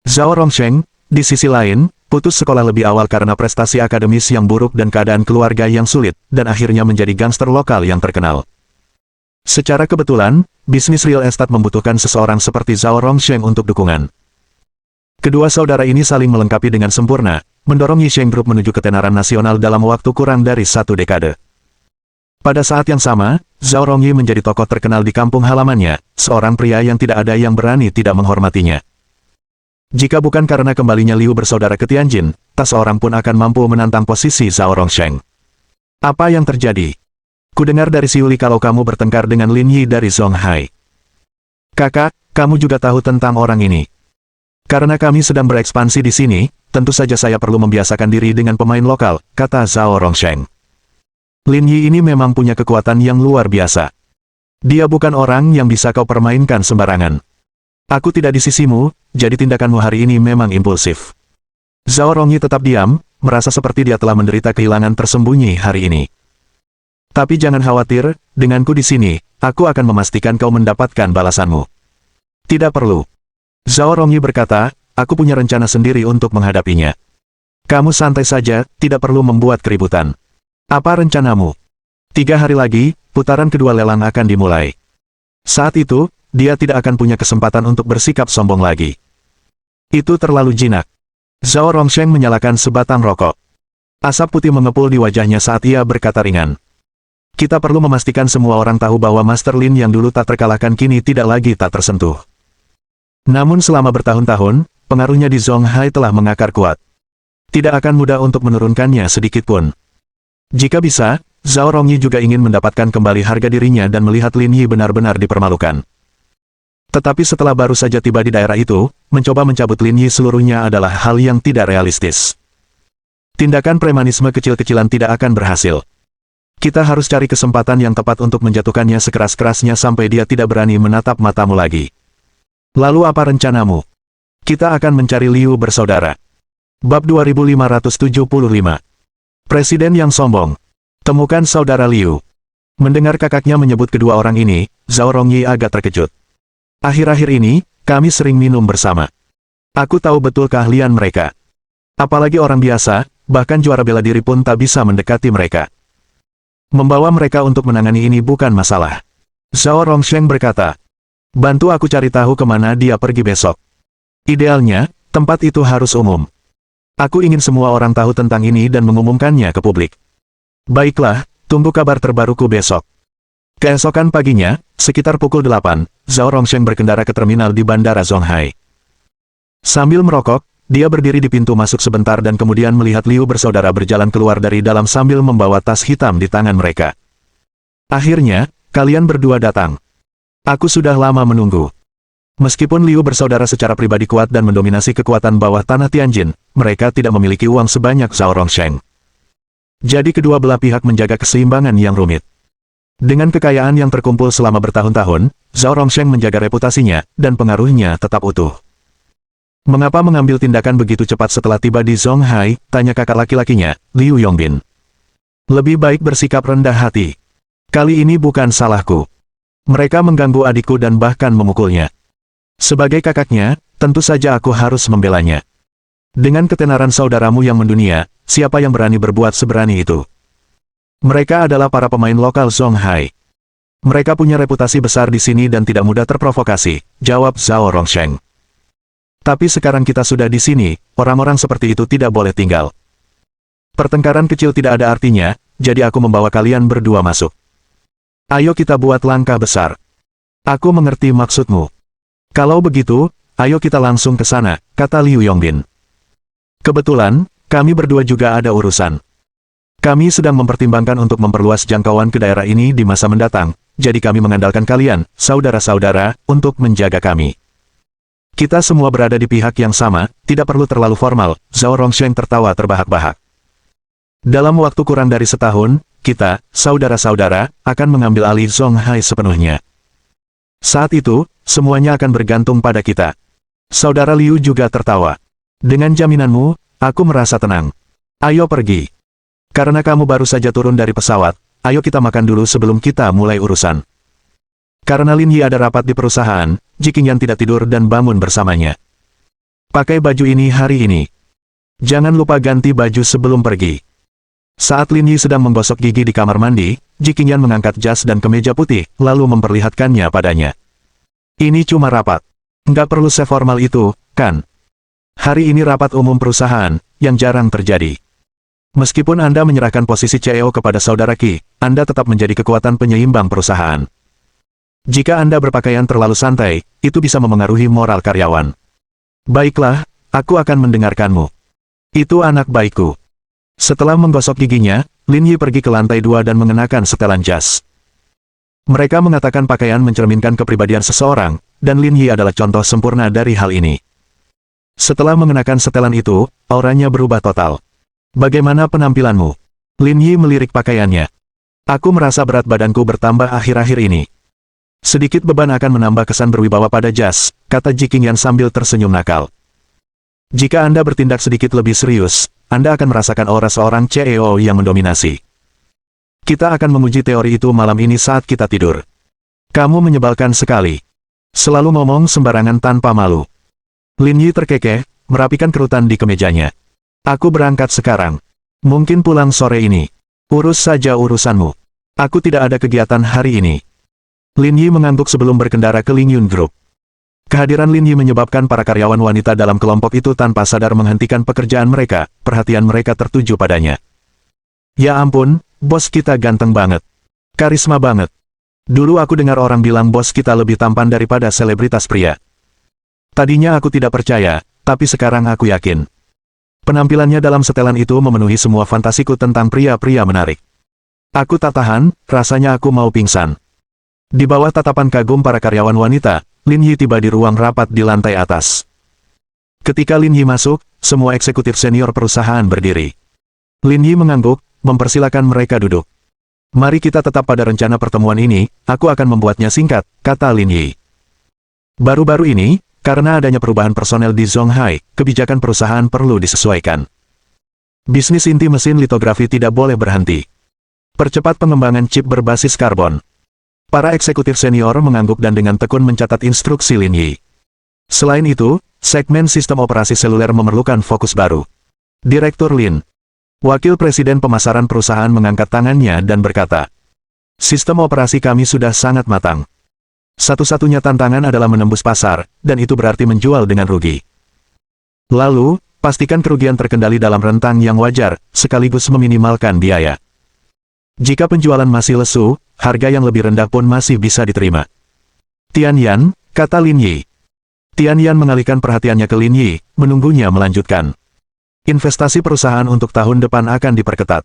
Zhao Rongsheng, di sisi lain, putus sekolah lebih awal karena prestasi akademis yang buruk dan keadaan keluarga yang sulit, dan akhirnya menjadi gangster lokal yang terkenal. Secara kebetulan, bisnis real estate membutuhkan seseorang seperti Zhao Rongsheng untuk dukungan. Kedua saudara ini saling melengkapi dengan sempurna, mendorong Yisheng Group menuju ketenaran nasional dalam waktu kurang dari 1 dekade. Pada saat yang sama, Zhao Rongyi menjadi tokoh terkenal di kampung halamannya, seorang pria yang tidak ada yang berani tidak menghormatinya. Jika bukan karena kembalinya Liu bersaudara ke Tianjin, tak seorang pun akan mampu menantang posisi Zhao Rongsheng. Apa yang terjadi? Kudengar dari Siuli kalau kamu bertengkar dengan Lin Yi dari Zonghai. Kakak, kamu juga tahu tentang orang ini. Karena kami sedang berekspansi di sini, tentu saja saya perlu membiasakan diri dengan pemain lokal, kata Zhao Rongsheng. Lin Yi ini memang punya kekuatan yang luar biasa. Dia bukan orang yang bisa kau permainkan sembarangan. Aku tidak di sisimu, jadi tindakanmu hari ini memang impulsif. Zhao Rongyi tetap diam, merasa seperti dia telah menderita kehilangan tersembunyi hari ini. Tapi jangan khawatir, denganku di sini, aku akan memastikan kau mendapatkan balasanmu. Tidak perlu. Zhao Rongyi berkata, aku punya rencana sendiri untuk menghadapinya. Kamu santai saja, tidak perlu membuat keributan. Apa rencanamu? 3 hari lagi, putaran kedua lelang akan dimulai. Saat itu, dia tidak akan punya kesempatan untuk bersikap sombong lagi. Itu terlalu jinak. Zhao Rongsheng menyalakan sebatang rokok. Asap putih mengepul di wajahnya saat ia berkata ringan. Kita perlu memastikan semua orang tahu bahwa Master Lin yang dulu tak terkalahkan kini tidak lagi tak tersentuh. Namun selama bertahun-tahun, pengaruhnya di Zonghai telah mengakar kuat. Tidak akan mudah untuk menurunkannya sedikitpun. Jika bisa, Zhao Rongyi juga ingin mendapatkan kembali harga dirinya dan melihat Lin Yi benar-benar dipermalukan. Tetapi setelah baru saja tiba di daerah itu, mencoba mencabut Lin Yi seluruhnya adalah hal yang tidak realistis. Tindakan premanisme kecil-kecilan tidak akan berhasil. Kita harus cari kesempatan yang tepat untuk menjatuhkannya sekeras-kerasnya sampai dia tidak berani menatap matamu lagi. Lalu apa rencanamu? Kita akan mencari Liu bersaudara. Bab 2575. Presiden yang sombong. Temukan saudara Liu. Mendengar kakaknya menyebut kedua orang ini, Zhao Rongyi agak terkejut. Akhir-akhir ini, kami sering minum bersama. Aku tahu betul keahlian mereka. Apalagi orang biasa, bahkan juara bela diri pun tak bisa mendekati mereka. Membawa mereka untuk menangani ini bukan masalah. Zhao Rongsheng berkata, bantu aku cari tahu kemana dia pergi besok. Idealnya, tempat itu harus umum. Aku ingin semua orang tahu tentang ini dan mengumumkannya ke publik. Baiklah, tunggu kabar terbaruku besok. Keesokan paginya, sekitar pukul 8, Zhao Rongsheng berkendara ke terminal di Bandara Zonghai. Sambil merokok, dia berdiri di pintu masuk sebentar dan kemudian melihat Liu bersaudara berjalan keluar dari dalam sambil membawa tas hitam di tangan mereka. Akhirnya, kalian berdua datang. Aku sudah lama menunggu. Meskipun Liu bersaudara secara pribadi kuat dan mendominasi kekuatan bawah tanah Tianjin, mereka tidak memiliki uang sebanyak Zhao Rongsheng. Jadi kedua belah pihak menjaga keseimbangan yang rumit. Dengan kekayaan yang terkumpul selama bertahun-tahun, Zhao Rongsheng menjaga reputasinya, dan pengaruhnya tetap utuh. Mengapa mengambil tindakan begitu cepat setelah tiba di Zonghai, tanya kakak laki-lakinya, Liu Yongbin. Lebih baik bersikap rendah hati. Kali ini bukan salahku. Mereka mengganggu adikku dan bahkan memukulnya. Sebagai kakaknya, tentu saja aku harus membelanya. Dengan ketenaran saudaramu yang mendunia, siapa yang berani berbuat seberani itu? Mereka adalah para pemain lokal Zonghai. Mereka punya reputasi besar di sini dan tidak mudah terprovokasi, jawab Zhao Rongsheng. Tapi sekarang kita sudah di sini, orang-orang seperti itu tidak boleh tinggal. Pertengkaran kecil tidak ada artinya, jadi aku membawa kalian berdua masuk. Ayo kita buat langkah besar. Aku mengerti maksudmu. Kalau begitu, ayo kita langsung ke sana, kata Liu Yongbin. Kebetulan, kami berdua juga ada urusan. Kami sedang mempertimbangkan untuk memperluas jangkauan ke daerah ini di masa mendatang, jadi kami mengandalkan kalian, saudara-saudara, untuk menjaga kami. Kita semua berada di pihak yang sama, tidak perlu terlalu formal, Zhao Rongsheng tertawa terbahak-bahak. Dalam waktu kurang dari setahun, kita, saudara-saudara, akan mengambil alih Zonghai sepenuhnya. Saat itu, semuanya akan bergantung pada kita. Saudara Liu juga tertawa. Dengan jaminanmu, aku merasa tenang. Ayo pergi. Karena kamu baru saja turun dari pesawat, ayo kita makan dulu sebelum kita mulai urusan. Karena Lin Yi ada rapat di perusahaan, Jiqingyan tidak tidur dan bangun bersamanya. Pakai baju ini hari ini. Jangan lupa ganti baju sebelum pergi. Saat Lin Yi sedang menggosok gigi di kamar mandi, Jiqingyan mengangkat jas dan kemeja putih, lalu memperlihatkannya padanya. Ini cuma rapat. Nggak perlu seformal itu, kan? Hari ini rapat umum perusahaan, yang jarang terjadi. Meskipun Anda menyerahkan posisi CEO kepada saudara Qi, Anda tetap menjadi kekuatan penyeimbang perusahaan. Jika Anda berpakaian terlalu santai, itu bisa memengaruhi moral karyawan. Baiklah, aku akan mendengarkanmu. Itu anak baikku. Setelah menggosok giginya, Lin Yi pergi ke lantai 2 dan mengenakan setelan jas. Mereka mengatakan pakaian mencerminkan kepribadian seseorang, dan Lin Yi adalah contoh sempurna dari hal ini. Setelah mengenakan setelan itu, auranya berubah total. Bagaimana penampilanmu? Lin Yi melirik pakaiannya. Aku merasa berat badanku bertambah akhir-akhir ini. Sedikit beban akan menambah kesan berwibawa pada jas, kata Jiqingyan sambil tersenyum nakal. Jika Anda bertindak sedikit lebih serius, Anda akan merasakan aura seorang CEO yang mendominasi. Kita akan menguji teori itu malam ini saat kita tidur. Kamu menyebalkan sekali. Selalu ngomong sembarangan tanpa malu. Lin Yi terkekeh, merapikan kerutan di kemejanya. Aku berangkat sekarang. Mungkin pulang sore ini. Urus saja urusanmu. Aku tidak ada kegiatan hari ini. Lin Yi mengangguk sebelum berkendara ke Lingyun Group. Kehadiran Lin Yi menyebabkan para karyawan wanita dalam kelompok itu tanpa sadar menghentikan pekerjaan mereka, perhatian mereka tertuju padanya. Ya ampun, bos kita ganteng banget. Karisma banget. Dulu aku dengar orang bilang bos kita lebih tampan daripada selebritas pria. Tadinya aku tidak percaya, tapi sekarang aku yakin. Penampilannya dalam setelan itu memenuhi semua fantasiku tentang pria-pria menarik. Aku tak tahan, rasanya aku mau pingsan. Di bawah tatapan kagum para karyawan wanita, Lin Yi tiba di ruang rapat di lantai atas. Ketika Lin Yi masuk, semua eksekutif senior perusahaan berdiri. Lin Yi mengangguk, mempersilakan mereka duduk. Mari kita tetap pada rencana pertemuan ini, aku akan membuatnya singkat, kata Lin Yi. Baru-baru ini, karena adanya perubahan personel di Zonghai, kebijakan perusahaan perlu disesuaikan. Bisnis inti mesin litografi tidak boleh berhenti. Percepat pengembangan chip berbasis karbon. Para eksekutif senior mengangguk dan dengan tekun mencatat instruksi Lin Yi. Selain itu, segmen sistem operasi seluler memerlukan fokus baru. Direktur Lin. Wakil Presiden Pemasaran Perusahaan mengangkat tangannya dan berkata, "Sistem operasi kami sudah sangat matang. Satu-satunya tantangan adalah menembus pasar, dan itu berarti menjual dengan rugi. Lalu, pastikan kerugian terkendali dalam rentang yang wajar, sekaligus meminimalkan biaya. Jika penjualan masih lesu, harga yang lebih rendah pun masih bisa diterima." Tian Yan, kata Lin Yi. Tian Yan mengalihkan perhatiannya ke Lin Yi, menunggunya melanjutkan. Investasi perusahaan untuk tahun depan akan diperketat.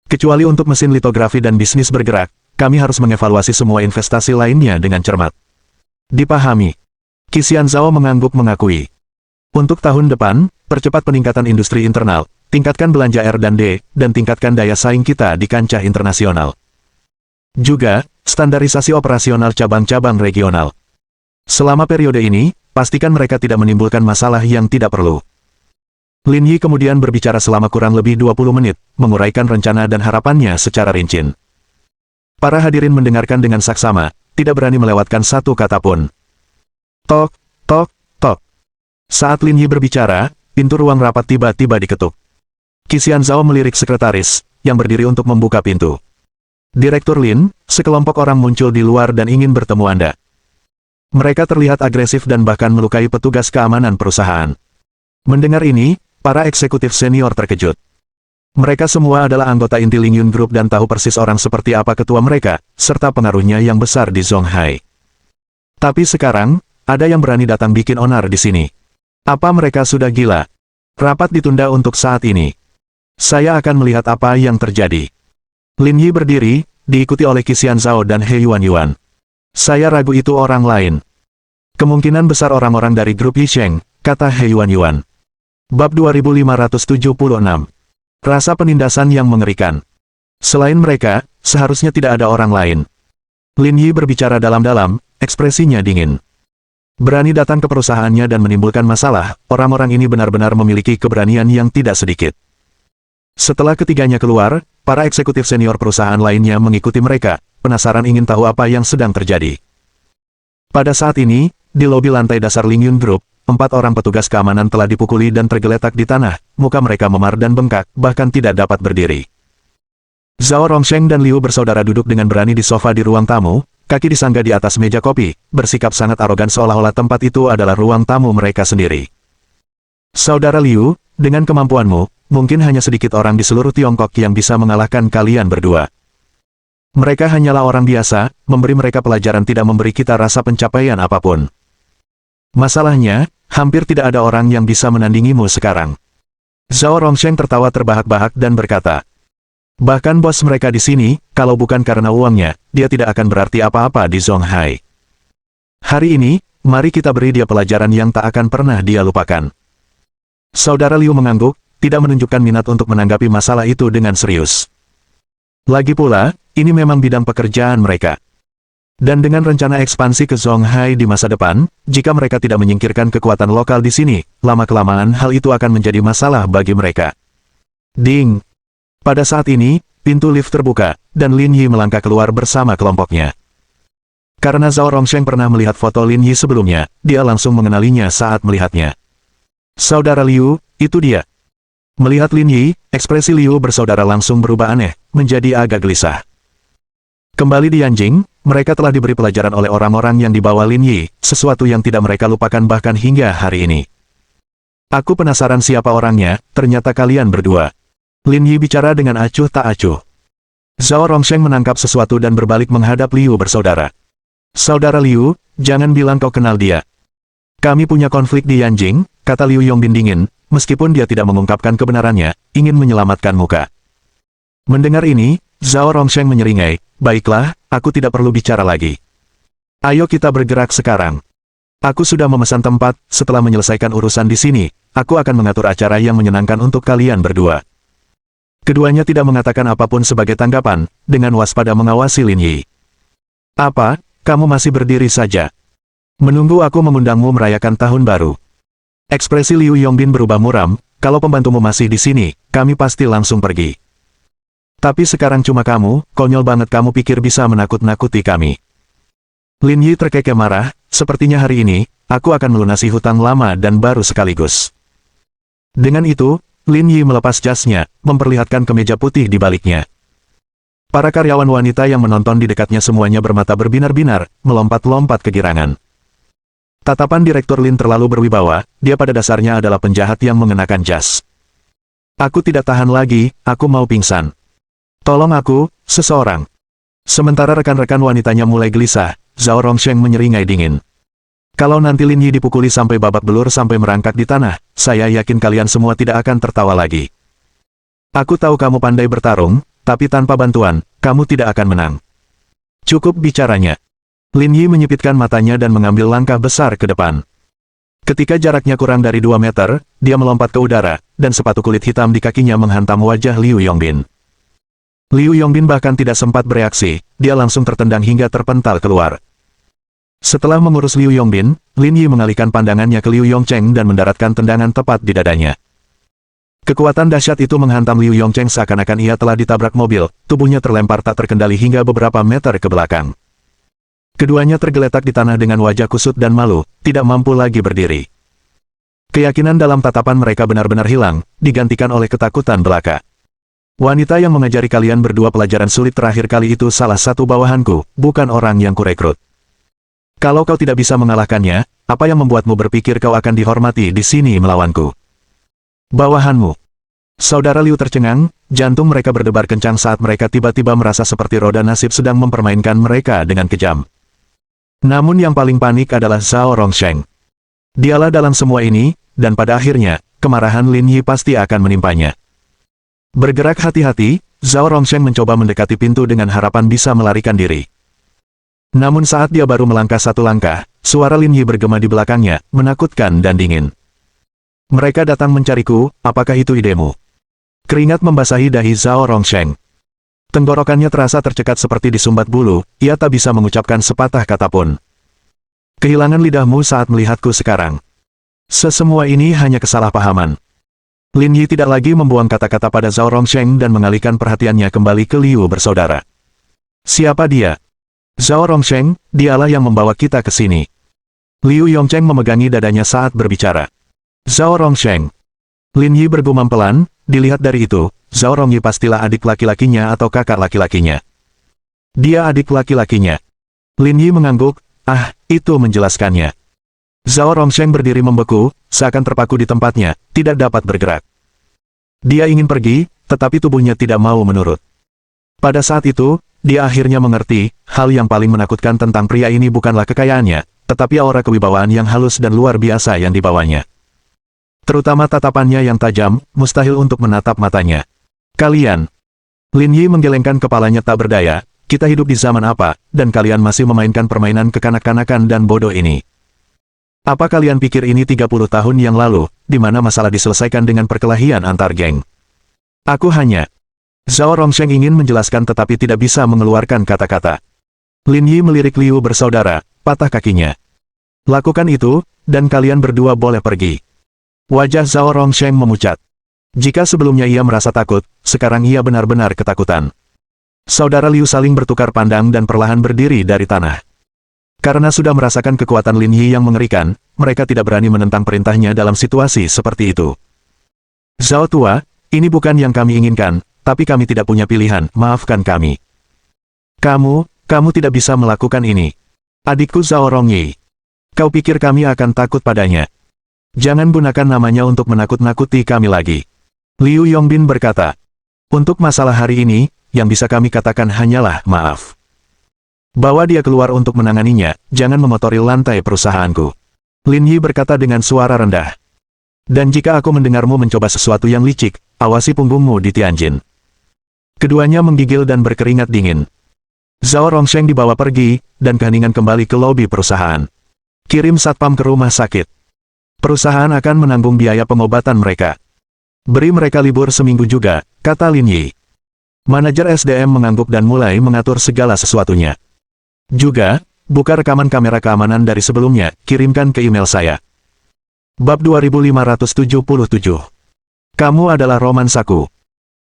Kecuali untuk mesin litografi dan bisnis bergerak, kami harus mengevaluasi semua investasi lainnya dengan cermat. Dipahami. Qixian Zhao mengangguk mengakui. Untuk tahun depan, percepat peningkatan industri internal, tingkatkan belanja R&D, dan tingkatkan daya saing kita di kancah internasional. Juga, standarisasi operasional cabang-cabang regional. Selama periode ini, pastikan mereka tidak menimbulkan masalah yang tidak perlu. Lin Yi kemudian berbicara selama kurang lebih 20 menit, menguraikan rencana dan harapannya secara rinci. Para hadirin mendengarkan dengan saksama, tidak berani melewatkan satu kata pun. Tok, tok, tok. Saat Lin Yi berbicara, pintu ruang rapat tiba-tiba diketuk. Qixian Zhao melirik sekretaris, yang berdiri untuk membuka pintu. Direktur Lin, sekelompok orang muncul di luar dan ingin bertemu Anda. Mereka terlihat agresif dan bahkan melukai petugas keamanan perusahaan. Mendengar ini, para eksekutif senior terkejut. Mereka semua adalah anggota inti Lingyun Group dan tahu persis orang seperti apa ketua mereka, serta pengaruhnya yang besar di Zonghai. Tapi sekarang, ada yang berani datang bikin onar di sini. Apa mereka sudah gila? Rapat ditunda untuk saat ini. Saya akan melihat apa yang terjadi. Lin Yi berdiri, diikuti oleh Qixian Zhao dan He Yuan. Saya ragu itu orang lain. Kemungkinan besar orang-orang dari grup Yisheng, kata He Yuan. Bab 2576. Rasa penindasan yang mengerikan. Selain mereka, seharusnya tidak ada orang lain. Lin Yi berbicara dalam-dalam, ekspresinya dingin. Berani datang ke perusahaannya dan menimbulkan masalah, orang-orang ini benar-benar memiliki keberanian yang tidak sedikit. Setelah ketiganya keluar, para eksekutif senior perusahaan lainnya mengikuti mereka, penasaran ingin tahu apa yang sedang terjadi. Pada saat ini, di lobi lantai dasar Lingyun Group, 4 orang petugas keamanan telah dipukuli dan tergeletak di tanah, muka mereka memar dan bengkak, bahkan tidak dapat berdiri. Zhao Rongsheng dan Liu bersaudara duduk dengan berani di sofa di ruang tamu, kaki disanggah di atas meja kopi, bersikap sangat arogan seolah-olah tempat itu adalah ruang tamu mereka sendiri. Saudara Liu, dengan kemampuanmu, mungkin hanya sedikit orang di seluruh Tiongkok yang bisa mengalahkan kalian berdua. Mereka hanyalah orang biasa, memberi mereka pelajaran tidak memberi kita rasa pencapaian apapun. Masalahnya, hampir tidak ada orang yang bisa menandingimu sekarang. Zhao Rongsheng tertawa terbahak-bahak dan berkata, bahkan bos mereka di sini, kalau bukan karena uangnya, dia tidak akan berarti apa-apa di Zonghai. Hari ini, mari kita beri dia pelajaran yang tak akan pernah dia lupakan. Saudara Liu mengangguk, tidak menunjukkan minat untuk menanggapi masalah itu dengan serius. Lagi pula, ini memang bidang pekerjaan mereka. Dan dengan rencana ekspansi ke Zonghai di masa depan, jika mereka tidak menyingkirkan kekuatan lokal di sini, lama-kelamaan hal itu akan menjadi masalah bagi mereka. Ding! Pada saat ini, pintu lift terbuka, dan Lin Yi melangkah keluar bersama kelompoknya. Karena Zhao Rongsheng pernah melihat foto Lin Yi sebelumnya, dia langsung mengenalinya saat melihatnya. Saudara Liu, itu dia. Melihat Lin Yi, ekspresi Liu bersaudara langsung berubah aneh, menjadi agak gelisah. Kembali di Yanjing, mereka telah diberi pelajaran oleh orang-orang yang dibawa Lin Yi, sesuatu yang tidak mereka lupakan bahkan hingga hari ini. Aku penasaran siapa orangnya, ternyata kalian berdua. Lin Yi bicara dengan acuh tak acuh. Zhao Rongsheng menangkap sesuatu dan berbalik menghadap Liu bersaudara. Saudara Liu, jangan bilang kau kenal dia. Kami punya konflik di Yanjing, kata Liu Yongbin dingin, meskipun dia tidak mengungkapkan kebenarannya, ingin menyelamatkan muka. Mendengar ini, Zhao Rongsheng menyeringai, baiklah, aku tidak perlu bicara lagi. Ayo kita bergerak sekarang. Aku sudah memesan tempat, setelah menyelesaikan urusan di sini, aku akan mengatur acara yang menyenangkan untuk kalian berdua. Keduanya tidak mengatakan apapun sebagai tanggapan, dengan waspada mengawasi Lin Yi. Apa, kamu masih berdiri saja? Menunggu aku mengundangmu merayakan tahun baru. Ekspresi Liu Yongbin berubah muram, kalau pembantumu masih di sini, kami pasti langsung pergi. Tapi sekarang cuma kamu, konyol banget kamu pikir bisa menakut-nakuti kami. Lin Yi terkekeh marah, sepertinya hari ini, aku akan melunasi hutang lama dan baru sekaligus. Dengan itu, Lin Yi melepas jasnya, memperlihatkan kemeja putih di baliknya. Para karyawan wanita yang menonton di dekatnya semuanya bermata berbinar-binar, melompat-lompat kegirangan. Tatapan Direktur Lin terlalu berwibawa, dia pada dasarnya adalah penjahat yang mengenakan jas. Aku tidak tahan lagi, aku mau pingsan. Tolong aku, seseorang. Sementara rekan-rekan wanitanya mulai gelisah, Zhao Rongsheng menyeringai dingin. Kalau nanti Lin Yi dipukuli sampai babak belur sampai merangkak di tanah, saya yakin kalian semua tidak akan tertawa lagi. Aku tahu kamu pandai bertarung, tapi tanpa bantuan, kamu tidak akan menang. Cukup bicaranya. Lin Yi menyipitkan matanya dan mengambil langkah besar ke depan. Ketika jaraknya kurang dari 2 meter, dia melompat ke udara, dan sepatu kulit hitam di kakinya menghantam wajah Liu Yongbin. Liu Yongbin bahkan tidak sempat bereaksi, dia langsung tertendang hingga terpental keluar. Setelah mengurus Liu Yongbin, Lin Yi mengalihkan pandangannya ke Liu Yongcheng dan mendaratkan tendangan tepat di dadanya. Kekuatan dahsyat itu menghantam Liu Yongcheng seakan-akan ia telah ditabrak mobil, tubuhnya terlempar tak terkendali hingga beberapa meter ke belakang. Keduanya tergeletak di tanah dengan wajah kusut dan malu, tidak mampu lagi berdiri. Keyakinan dalam tatapan mereka benar-benar hilang, digantikan oleh ketakutan belaka. Wanita yang mengajari kalian berdua pelajaran sulit terakhir kali itu salah satu bawahanku, bukan orang yang kurekrut. Kalau kau tidak bisa mengalahkannya, apa yang membuatmu berpikir kau akan dihormati di sini melawanku? Bawahanmu. Saudara Liu tercengang, jantung mereka berdebar kencang saat mereka tiba-tiba merasa seperti roda nasib sedang mempermainkan mereka dengan kejam. Namun yang paling panik adalah Zhao Rongsheng. Dialah dalam semua ini, dan pada akhirnya, kemarahan Lin Yi pasti akan menimpanya. Bergerak hati-hati, Zhao Rongsheng mencoba mendekati pintu dengan harapan bisa melarikan diri. Namun saat dia baru melangkah satu langkah, suara Lin Yi bergema di belakangnya, menakutkan dan dingin. Mereka datang mencariku, apakah itu idemu? Keringat membasahi dahi Zhao Rongsheng. Tenggorokannya terasa tercekat seperti disumbat bulu, ia tak bisa mengucapkan sepatah kata pun. Kehilangan lidahmu saat melihatku sekarang. Sesemua ini hanya kesalahpahaman. Lin Yi tidak lagi membuang kata-kata pada Zhao Rongsheng dan mengalihkan perhatiannya kembali ke Liu bersaudara. Siapa dia? Zhao Rongsheng, dialah yang membawa kita ke sini. Liu Yongcheng memegangi dadanya saat berbicara. Zhao Rongsheng. Lin Yi bergumam pelan, dilihat dari itu, Zhao Rongyi pastilah adik laki-lakinya atau kakak laki-lakinya. Dia adik laki-lakinya. Lin Yi mengangguk, itu menjelaskannya. Zhao Rongsheng berdiri membeku, seakan terpaku di tempatnya, tidak dapat bergerak. Dia ingin pergi, tetapi tubuhnya tidak mau menurut. Pada saat itu, dia akhirnya mengerti, hal yang paling menakutkan tentang pria ini bukanlah kekayaannya, tetapi aura kewibawaan yang halus dan luar biasa yang dibawanya. Terutama tatapannya yang tajam, mustahil untuk menatap matanya. Kalian. Lin Yi menggelengkan kepalanya tak berdaya, kita hidup di zaman apa, dan kalian masih memainkan permainan kekanak-kanakan dan bodoh ini. Apa kalian pikir ini 30 tahun yang lalu, di mana masalah diselesaikan dengan perkelahian antar geng? Aku hanya... Zhao Rongsheng ingin menjelaskan tetapi tidak bisa mengeluarkan kata-kata. Lin Yi melirik Liu bersaudara, patah kakinya. Lakukan itu, dan kalian berdua boleh pergi. Wajah Zhao Rongsheng memucat. Jika sebelumnya ia merasa takut, sekarang ia benar-benar ketakutan. Saudara Liu saling bertukar pandang dan perlahan berdiri dari tanah. Karena sudah merasakan kekuatan Lin Yi yang mengerikan, mereka tidak berani menentang perintahnya dalam situasi seperti itu. Zhao tua, ini bukan yang kami inginkan, tapi kami tidak punya pilihan, maafkan kami. Kamu tidak bisa melakukan ini. Adikku Zhao Rongyi. Kau pikir kami akan takut padanya? Jangan gunakan namanya untuk menakut-nakuti kami lagi. Liu Yongbin berkata. Untuk masalah hari ini, yang bisa kami katakan hanyalah maaf. Bawa dia keluar untuk menanganinya, jangan memotori lantai perusahaanku. Lin Yi berkata dengan suara rendah. Dan jika aku mendengarmu mencoba sesuatu yang licik, awasi punggungmu di Tianjin. Keduanya menggigil dan berkeringat dingin. Zhao Rongsheng dibawa pergi, dan keheningan kembali ke lobi perusahaan. Kirim satpam ke rumah sakit. Perusahaan akan menanggung biaya pengobatan mereka. Beri mereka libur seminggu juga, kata Lin Yi. Manajer SDM mengangguk dan mulai mengatur segala sesuatunya. Juga, buka rekaman kamera keamanan dari sebelumnya, kirimkan ke email saya. Bab 2577. Kamu adalah romansaku.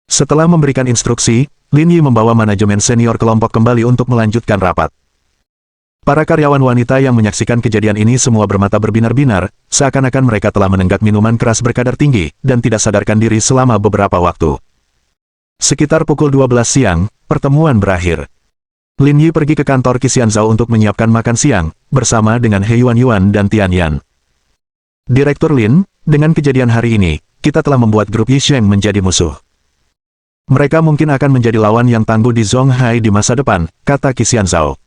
Setelah memberikan instruksi, Lin Yi membawa manajemen senior kelompok kembali untuk melanjutkan rapat. Para karyawan wanita yang menyaksikan kejadian ini semua bermata berbinar-binar, seakan-akan mereka telah menenggak minuman keras berkadar tinggi, dan tidak sadarkan diri selama beberapa waktu. Sekitar pukul 12 siang, pertemuan berakhir. Lin Yi pergi ke kantor Qixian Zhao untuk menyiapkan makan siang, bersama dengan He Yuan dan Tian Yan. Direktur Lin, dengan kejadian hari ini, kita telah membuat grup Yisheng menjadi musuh. Mereka mungkin akan menjadi lawan yang tangguh di Zonghai di masa depan, kata Qixian Zhao.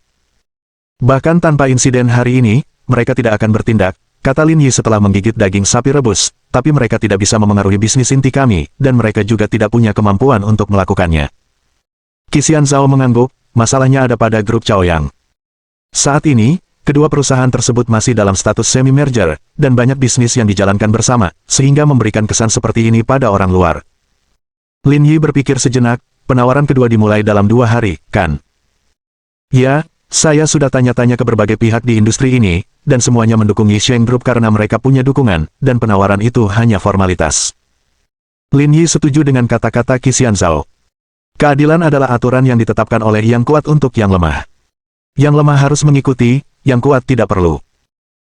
Bahkan tanpa insiden hari ini, mereka tidak akan bertindak, kata Lin Yi setelah menggigit daging sapi rebus, tapi mereka tidak bisa memengaruhi bisnis inti kami, dan mereka juga tidak punya kemampuan untuk melakukannya. Qixian Zhao mengangguk, masalahnya ada pada grup Chaoyang. Saat ini, kedua perusahaan tersebut masih dalam status semi-merger, dan banyak bisnis yang dijalankan bersama, sehingga memberikan kesan seperti ini pada orang luar. Lin Yi berpikir sejenak, penawaran kedua dimulai dalam 2 hari, kan? Ya, saya sudah tanya-tanya ke berbagai pihak di industri ini, dan semuanya mendukung Yisheng Group karena mereka punya dukungan, dan penawaran itu hanya formalitas. Lin Yi setuju dengan kata-kata Qixian Zhao. Keadilan adalah aturan yang ditetapkan oleh yang kuat untuk yang lemah. Yang lemah harus mengikuti, yang kuat tidak perlu.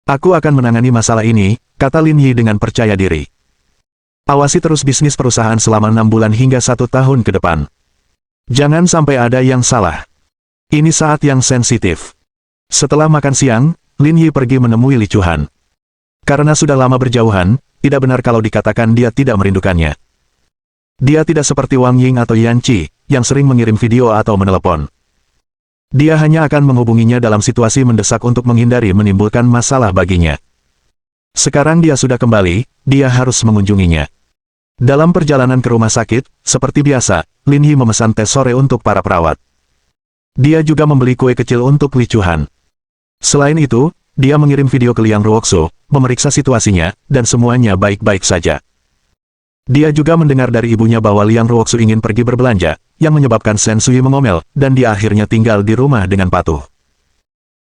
Aku akan menangani masalah ini, kata Lin Yi dengan percaya diri. Awasi terus bisnis perusahaan selama 6 bulan hingga 1 tahun ke depan. Jangan sampai ada yang salah. Ini saat yang sensitif. Setelah makan siang, Lin Yi pergi menemui Li Chuhan. Karena sudah lama berjauhan, tidak benar kalau dikatakan dia tidak merindukannya. Dia tidak seperti Wang Ying atau Yan Qi, yang sering mengirim video atau menelepon. Dia hanya akan menghubunginya dalam situasi mendesak untuk menghindari menimbulkan masalah baginya. Sekarang dia sudah kembali, dia harus mengunjunginya. Dalam perjalanan ke rumah sakit, seperti biasa, Lin Yi memesan teh sore untuk para perawat. Dia juga membeli kue kecil untuk Li Chuhan. Selain itu, dia mengirim video ke Liang Ruoxu, memeriksa situasinya, dan semuanya baik-baik saja. Dia juga mendengar dari ibunya bahwa Liang Ruoxu ingin pergi berbelanja, yang menyebabkan Shen Sui mengomel, dan dia akhirnya tinggal di rumah dengan patuh.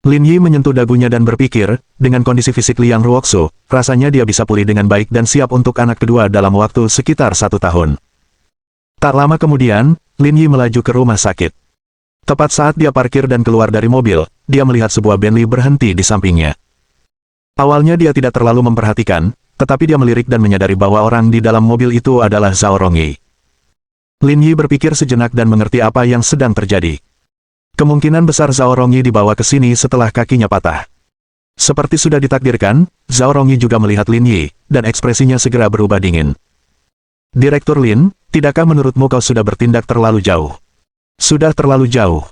Lin Yi menyentuh dagunya dan berpikir, dengan kondisi fisik Liang Ruoxu, rasanya dia bisa pulih dengan baik dan siap untuk anak kedua dalam waktu sekitar 1 tahun. Tak lama kemudian, Lin Yi melaju ke rumah sakit. Tepat saat dia parkir dan keluar dari mobil, dia melihat sebuah Bentley berhenti di sampingnya. Awalnya dia tidak terlalu memperhatikan, tetapi dia melirik dan menyadari bahwa orang di dalam mobil itu adalah Zhao Rongyi. Lin Yi berpikir sejenak dan mengerti apa yang sedang terjadi. Kemungkinan besar Zhao Rongyi dibawa ke sini setelah kakinya patah. Seperti sudah ditakdirkan, Zhao Rongyi juga melihat Lin Yi, dan ekspresinya segera berubah dingin. Direktur Lin, tidakkah menurutmu kau sudah bertindak terlalu jauh? Sudah terlalu jauh.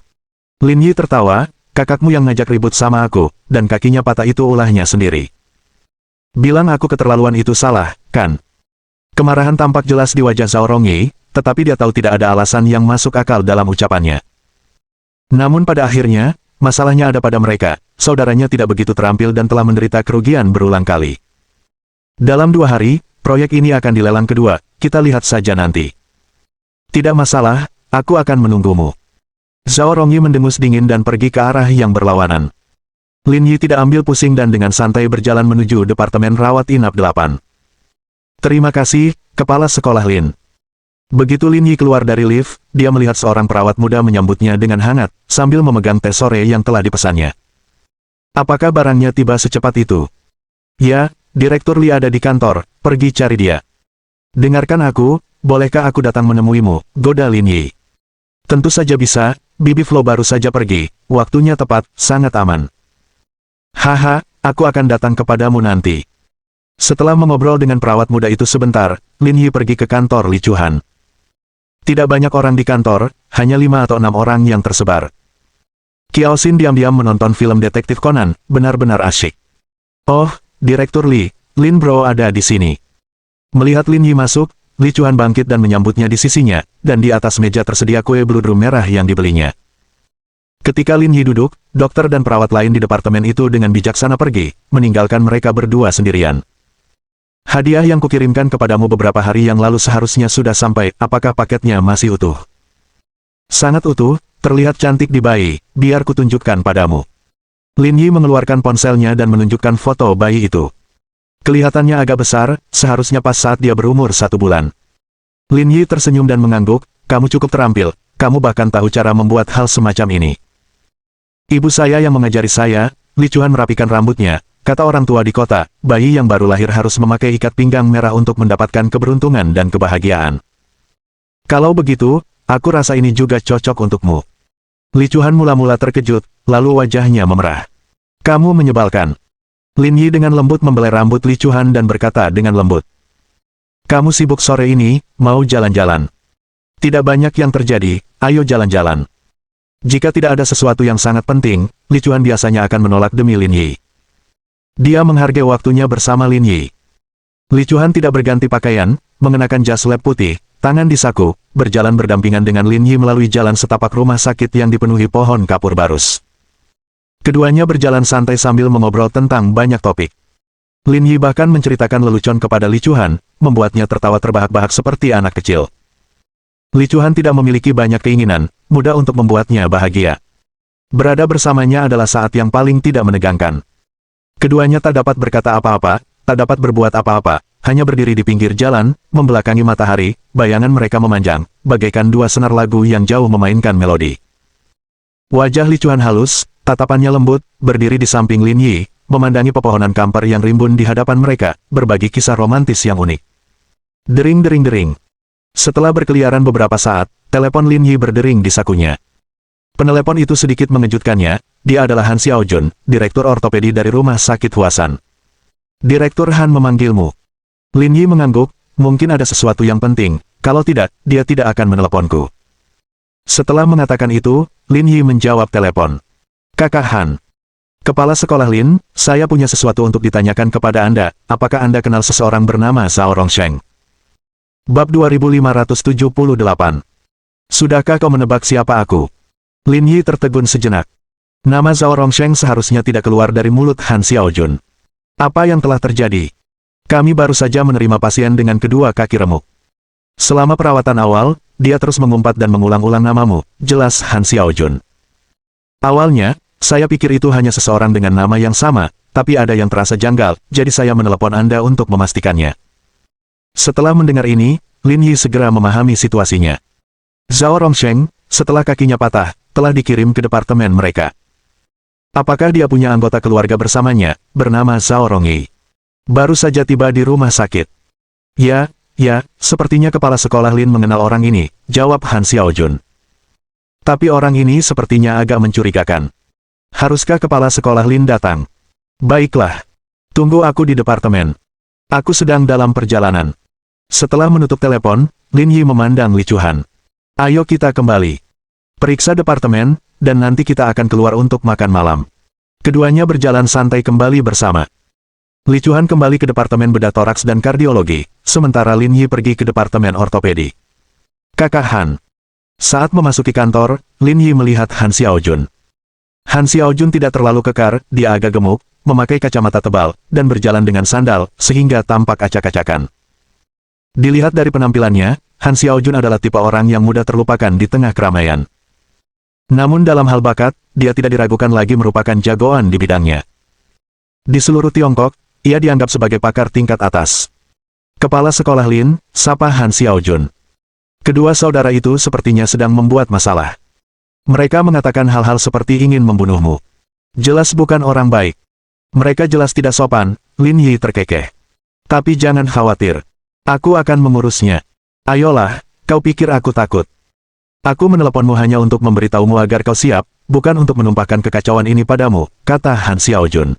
Lin Yi tertawa, kakakmu yang ngajak ribut sama aku, dan kakinya patah itu ulahnya sendiri. Bilang aku keterlaluan itu salah, kan? Kemarahan tampak jelas di wajah Zhao Rongyi, tetapi dia tahu tidak ada alasan yang masuk akal dalam ucapannya. Namun pada akhirnya, masalahnya ada pada mereka, saudaranya tidak begitu terampil dan telah menderita kerugian berulang kali. Dalam 2 hari, proyek ini akan dilelang kedua, kita lihat saja nanti. Tidak masalah. Aku akan menunggumu. Zhao Rongyi mendengus dingin dan pergi ke arah yang berlawanan. Lin Yi tidak ambil pusing dan dengan santai berjalan menuju Departemen Rawat Inap 8. Terima kasih, Kepala Sekolah Lin. Begitu Lin Yi keluar dari lift, dia melihat seorang perawat muda menyambutnya dengan hangat, sambil memegang teh sore yang telah dipesannya. Apakah barangnya tiba secepat itu? Ya, Direktur Li ada di kantor, pergi cari dia. Dengarkan aku, bolehkah aku datang menemuimu, goda Lin Yi. Tentu saja bisa, Bibi Flo baru saja pergi, waktunya tepat, sangat aman. Haha, aku akan datang kepadamu nanti. Setelah mengobrol dengan perawat muda itu sebentar, Lin Yi pergi ke kantor Li Chuhan. Tidak banyak orang di kantor, hanya 5 atau 6 orang yang tersebar. Kiao Xin diam-diam menonton film detektif Conan, benar-benar asyik. Oh, Direktur Li, Lin Bro ada di sini. Melihat Lin Yi masuk, Li Chuhan bangkit dan menyambutnya di sisinya, dan di atas meja tersedia kue bludru merah yang dibelinya. Ketika Lin Yi duduk, dokter dan perawat lain di departemen itu dengan bijaksana pergi, meninggalkan mereka berdua sendirian. Hadiah yang kukirimkan kepadamu beberapa hari yang lalu seharusnya sudah sampai, apakah paketnya masih utuh? Sangat utuh, terlihat cantik di bayi, biar kutunjukkan padamu. Lin Yi mengeluarkan ponselnya dan menunjukkan foto bayi itu. Kelihatannya agak besar, seharusnya pas saat dia berumur 1 bulan. Lin Yi tersenyum dan mengangguk, kamu cukup terampil, kamu bahkan tahu cara membuat hal semacam ini. Ibu saya yang mengajari saya, Li Chuhan merapikan rambutnya. Kata orang tua di kota, bayi yang baru lahir harus memakai ikat pinggang merah untuk mendapatkan keberuntungan dan kebahagiaan. Kalau begitu, aku rasa ini juga cocok untukmu. Li Chuhan mula-mula terkejut, lalu wajahnya memerah. Kamu menyebalkan. Lin Yi dengan lembut membelai rambut Li Chuhan dan berkata dengan lembut. Kamu sibuk sore ini, mau jalan-jalan? Tidak banyak yang terjadi, ayo jalan-jalan. Jika tidak ada sesuatu yang sangat penting, Li Chuhan biasanya akan menolak demi Lin Yi. Dia menghargai waktunya bersama Lin Yi. Li Chuhan tidak berganti pakaian, mengenakan jas lab putih, tangan di saku, berjalan berdampingan dengan Lin Yi melalui jalan setapak rumah sakit yang dipenuhi pohon kapur barus. Keduanya berjalan santai sambil mengobrol tentang banyak topik. Lin Yi bahkan menceritakan lelucon kepada Li Chuhan, membuatnya tertawa terbahak-bahak seperti anak kecil. Li Chuhan tidak memiliki banyak keinginan, mudah untuk membuatnya bahagia. Berada bersamanya adalah saat yang paling tidak menegangkan. Keduanya tak dapat berkata apa-apa, tak dapat berbuat apa-apa, hanya berdiri di pinggir jalan, membelakangi matahari, bayangan mereka memanjang, bagaikan 2 senar lagu yang jauh memainkan melodi. Wajah Li Chuhan halus, tatapannya lembut, berdiri di samping Lin Yi, memandangi pepohonan kamper yang rimbun di hadapan mereka, berbagi kisah romantis yang unik. Dering-dering-dering. Setelah berkeliaran beberapa saat, telepon Lin Yi berdering di sakunya. Penelepon itu sedikit mengejutkannya, dia adalah Han Xiaojun, direktur ortopedi dari rumah sakit Huasan. Direktur Han memanggilmu. Lin Yi mengangguk, mungkin ada sesuatu yang penting, kalau tidak, dia tidak akan meneleponku. Setelah mengatakan itu, Lin Yi menjawab telepon. Kakak Han. Kepala sekolah Lin, saya punya sesuatu untuk ditanyakan kepada Anda, apakah Anda kenal seseorang bernama Zhao Rongsheng? Bab 2578. Sudahkah kau menebak siapa aku? Lin Yi tertegun sejenak. Nama Zhao Rongsheng seharusnya tidak keluar dari mulut Han Xiaojun. Apa yang telah terjadi? Kami baru saja menerima pasien dengan kedua kaki remuk. Selama perawatan awal, dia terus mengumpat dan mengulang-ulang namamu, jelas Han Xiaojun. Awalnya, saya pikir itu hanya seseorang dengan nama yang sama, tapi ada yang terasa janggal, jadi saya menelepon Anda untuk memastikannya. Setelah mendengar ini, Lin Yi segera memahami situasinya. Zhao Rongsheng, setelah kakinya patah, telah dikirim ke departemen mereka. Apakah dia punya anggota keluarga bersamanya, bernama Zhao Rongyi? Baru saja tiba di rumah sakit. Ya, sepertinya kepala sekolah Lin mengenal orang ini, jawab Han Xiaojun. Tapi orang ini sepertinya agak mencurigakan. Haruskah kepala sekolah Lin datang? Baiklah. Tunggu aku di departemen. Aku sedang dalam perjalanan. Setelah menutup telepon, Lin Yi memandang Li Chuhan. Ayo kita kembali. Periksa departemen, dan nanti kita akan keluar untuk makan malam. Keduanya berjalan santai kembali bersama. Li Chuhan kembali ke departemen bedah toraks dan kardiologi, sementara Lin Yi pergi ke departemen ortopedi. Kakak Han. Saat memasuki kantor, Lin Yi melihat Han Xiaojun. Han Xiaojun tidak terlalu kekar, dia agak gemuk, memakai kacamata tebal, dan berjalan dengan sandal, sehingga tampak acak-acakan. Dilihat dari penampilannya, Han Xiaojun adalah tipe orang yang mudah terlupakan di tengah keramaian. Namun dalam hal bakat, dia tidak diragukan lagi merupakan jagoan di bidangnya. Di seluruh Tiongkok, ia dianggap sebagai pakar tingkat atas. Kepala sekolah Lin, sapa Han Xiaojun. Kedua saudara itu sepertinya sedang membuat masalah. Mereka mengatakan hal-hal seperti ingin membunuhmu. Jelas bukan orang baik. Mereka jelas tidak sopan, Lin Yi terkekeh. Tapi jangan khawatir. Aku akan mengurusnya. Ayolah, kau pikir aku takut? Aku meneleponmu hanya untuk memberitahumu agar kau siap, bukan untuk menumpahkan kekacauan ini padamu, kata Han Xiaojun.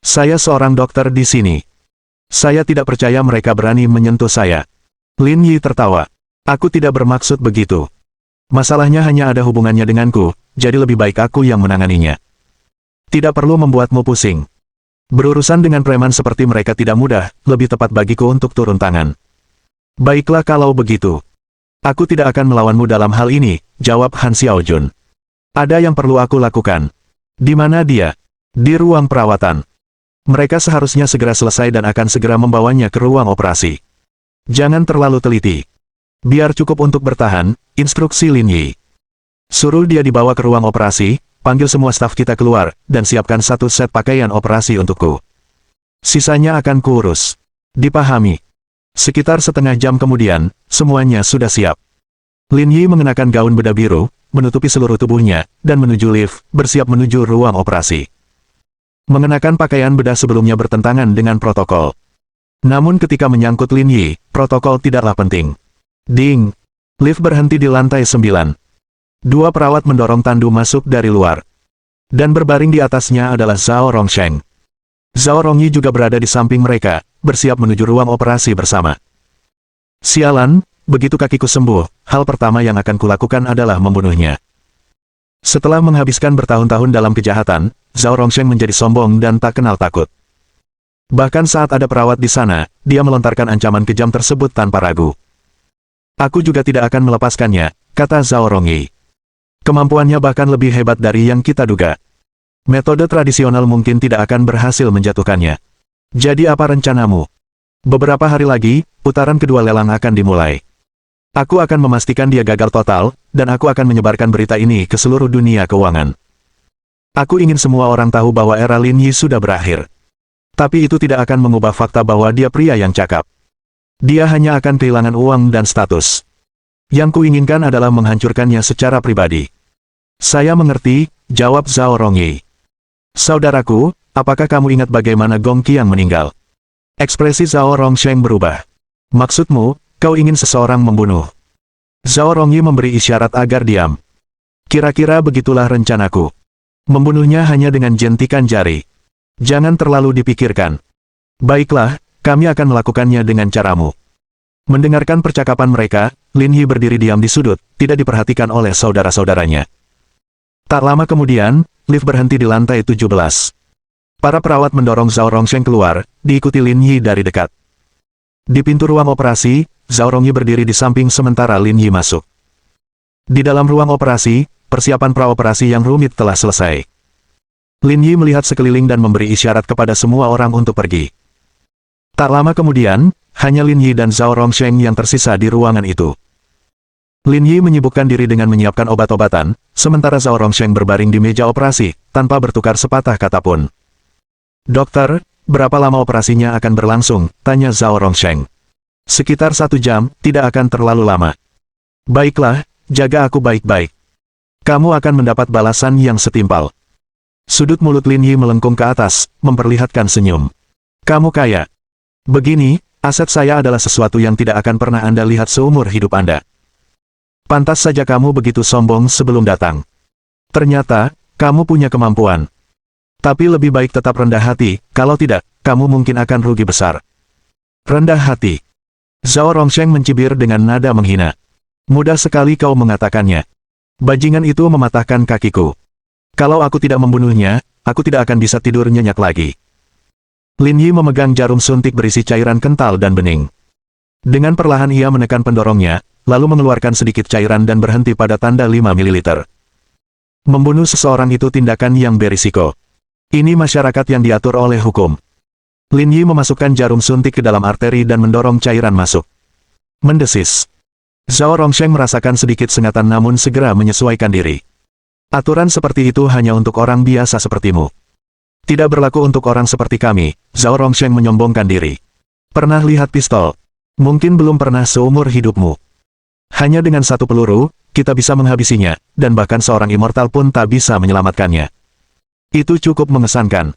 Saya seorang dokter di sini. Saya tidak percaya mereka berani menyentuh saya. Lin Yi tertawa. Aku tidak bermaksud begitu. Masalahnya hanya ada hubungannya denganku, jadi lebih baik aku yang menanganinya. Tidak perlu membuatmu pusing. Berurusan dengan preman seperti mereka tidak mudah, lebih tepat bagiku untuk turun tangan. Baiklah kalau begitu. Aku tidak akan melawanmu dalam hal ini, jawab Han Xiaojun. Ada yang perlu aku lakukan. Di mana dia? Di ruang perawatan. Mereka seharusnya segera selesai dan akan segera membawanya ke ruang operasi. Jangan terlalu teliti. Biar cukup untuk bertahan, instruksi Lin Yi. Suruh dia dibawa ke ruang operasi, panggil semua staf kita keluar, dan siapkan satu set pakaian operasi untukku. Sisanya akan kuurus. Dipahami. Sekitar setengah jam kemudian, semuanya sudah siap. Lin Yi mengenakan gaun bedah biru, menutupi seluruh tubuhnya, dan menuju lift, bersiap menuju ruang operasi. Mengenakan pakaian bedah sebelumnya bertentangan dengan protokol. Namun ketika menyangkut Lin Yi, protokol tidaklah penting. Ding! Lift berhenti di lantai 9. Dua perawat mendorong tandu masuk dari luar. Dan berbaring di atasnya adalah Zhao Rongsheng. Zhao Rongyi juga berada di samping mereka, bersiap menuju ruang operasi bersama. Sialan, begitu kakiku sembuh, hal pertama yang akan kulakukan adalah membunuhnya. Setelah menghabiskan bertahun-tahun dalam kejahatan, Zhao Rongsheng menjadi sombong dan tak kenal takut. Bahkan saat ada perawat di sana, dia melontarkan ancaman kejam tersebut tanpa ragu. Aku juga tidak akan melepaskannya, kata Zhao Rongyi. Kemampuannya bahkan lebih hebat dari yang kita duga. Metode tradisional mungkin tidak akan berhasil menjatuhkannya. Jadi apa rencanamu? Beberapa hari lagi, putaran kedua lelang akan dimulai. Aku akan memastikan dia gagal total, dan aku akan menyebarkan berita ini ke seluruh dunia keuangan. Aku ingin semua orang tahu bahwa era Lin Yi sudah berakhir. Tapi itu tidak akan mengubah fakta bahwa dia pria yang cakap. Dia hanya akan kehilangan uang dan status. Yang kuinginkan adalah menghancurkannya secara pribadi. Saya mengerti, jawab Zhao Rongyi. Saudaraku, apakah kamu ingat bagaimana Gong Qiang meninggal? Ekspresi Zhao Rongsheng berubah. Maksudmu, kau ingin seseorang membunuh? Zhao Rongyi memberi isyarat agar diam. Kira-kira begitulah rencanaku. Membunuhnya hanya dengan jentikan jari. Jangan terlalu dipikirkan. Baiklah, kami akan melakukannya dengan caramu. Mendengarkan percakapan mereka, Lin Yi berdiri diam di sudut, tidak diperhatikan oleh saudara-saudaranya. Tak lama kemudian, lift berhenti di lantai 17. Para perawat mendorong Zhao Rongsheng keluar, diikuti Lin Yi dari dekat. Di pintu ruang operasi, Zhao Rongyi berdiri di samping sementara Lin Yi masuk. Di dalam ruang operasi, persiapan praoperasi yang rumit telah selesai. Lin Yi melihat sekeliling dan memberi isyarat kepada semua orang untuk pergi. Tak lama kemudian, hanya Lin Yi dan Zhao Rongsheng yang tersisa di ruangan itu. Lin Yi menyibukkan diri dengan menyiapkan obat-obatan, sementara Zhao Rongsheng berbaring di meja operasi, tanpa bertukar sepatah kata pun. Dokter, berapa lama operasinya akan berlangsung? Tanya Zhao Rongsheng. Sekitar 1 jam, tidak akan terlalu lama. Baiklah, jaga aku baik-baik. Kamu akan mendapat balasan yang setimpal. Sudut mulut Lin Yi melengkung ke atas, memperlihatkan senyum. Kamu kaya. Begini, aset saya adalah sesuatu yang tidak akan pernah Anda lihat seumur hidup Anda. Pantas saja kamu begitu sombong sebelum datang. Ternyata, kamu punya kemampuan. Tapi lebih baik tetap rendah hati, kalau tidak, kamu mungkin akan rugi besar. Rendah hati. Zhao Rongsheng mencibir dengan nada menghina. Mudah sekali kau mengatakannya. Bajingan itu mematahkan kakiku. Kalau aku tidak membunuhnya, aku tidak akan bisa tidur nyenyak lagi. Lin Yi memegang jarum suntik berisi cairan kental dan bening. Dengan perlahan ia menekan pendorongnya, lalu mengeluarkan sedikit cairan dan berhenti pada tanda 5 ml. Membunuh seseorang itu tindakan yang berisiko. Ini masyarakat yang diatur oleh hukum. Lin Yi memasukkan jarum suntik ke dalam arteri dan mendorong cairan masuk. Mendesis. Zhao Rongsheng merasakan sedikit sengatan namun segera menyesuaikan diri. Aturan seperti itu hanya untuk orang biasa sepertimu. Tidak berlaku untuk orang seperti kami, Zhao Rongsheng menyombongkan diri. Pernah lihat pistol? Mungkin belum pernah seumur hidupmu. Hanya dengan 1 peluru, kita bisa menghabisinya, dan bahkan seorang immortal pun tak bisa menyelamatkannya. Itu cukup mengesankan.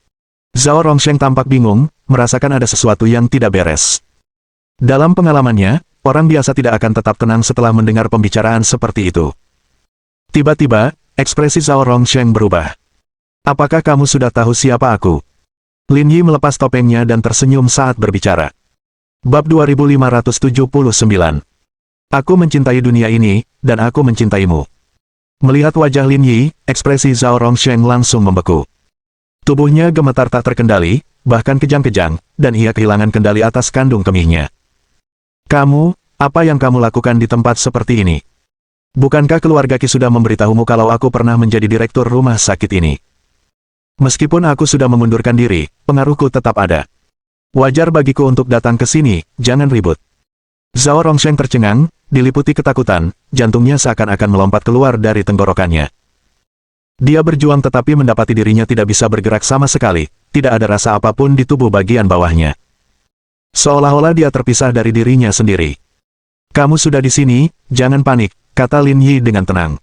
Zhao Rongsheng tampak bingung, merasakan ada sesuatu yang tidak beres. Dalam pengalamannya, Orang biasa tidak akan tetap tenang setelah mendengar pembicaraan seperti itu. Tiba-tiba, ekspresi Zhao Rongsheng berubah. Apakah kamu sudah tahu siapa aku? Lin Yi melepas topengnya dan tersenyum saat berbicara. Bab 2579. Aku mencintai dunia ini, dan aku mencintaimu. Melihat wajah Lin Yi, ekspresi Zhao Rongsheng langsung membeku. Tubuhnya gemetar tak terkendali, bahkan kejang-kejang, dan ia kehilangan kendali atas kandung kemihnya. Kamu, apa yang kamu lakukan di tempat seperti ini? Bukankah keluarga Qi sudah memberitahumu kalau aku pernah menjadi direktur rumah sakit ini? Meskipun aku sudah mengundurkan diri, pengaruhku tetap ada. Wajar bagiku untuk datang ke sini, jangan ribut. Zhao Rongsheng tercengang, diliputi ketakutan, jantungnya seakan-akan melompat keluar dari tenggorokannya. Dia berjuang tetapi mendapati dirinya tidak bisa bergerak sama sekali, tidak ada rasa apapun di tubuh bagian bawahnya. Seolah-olah dia terpisah dari dirinya sendiri. Kamu sudah di sini, jangan panik, kata Lin Yi dengan tenang.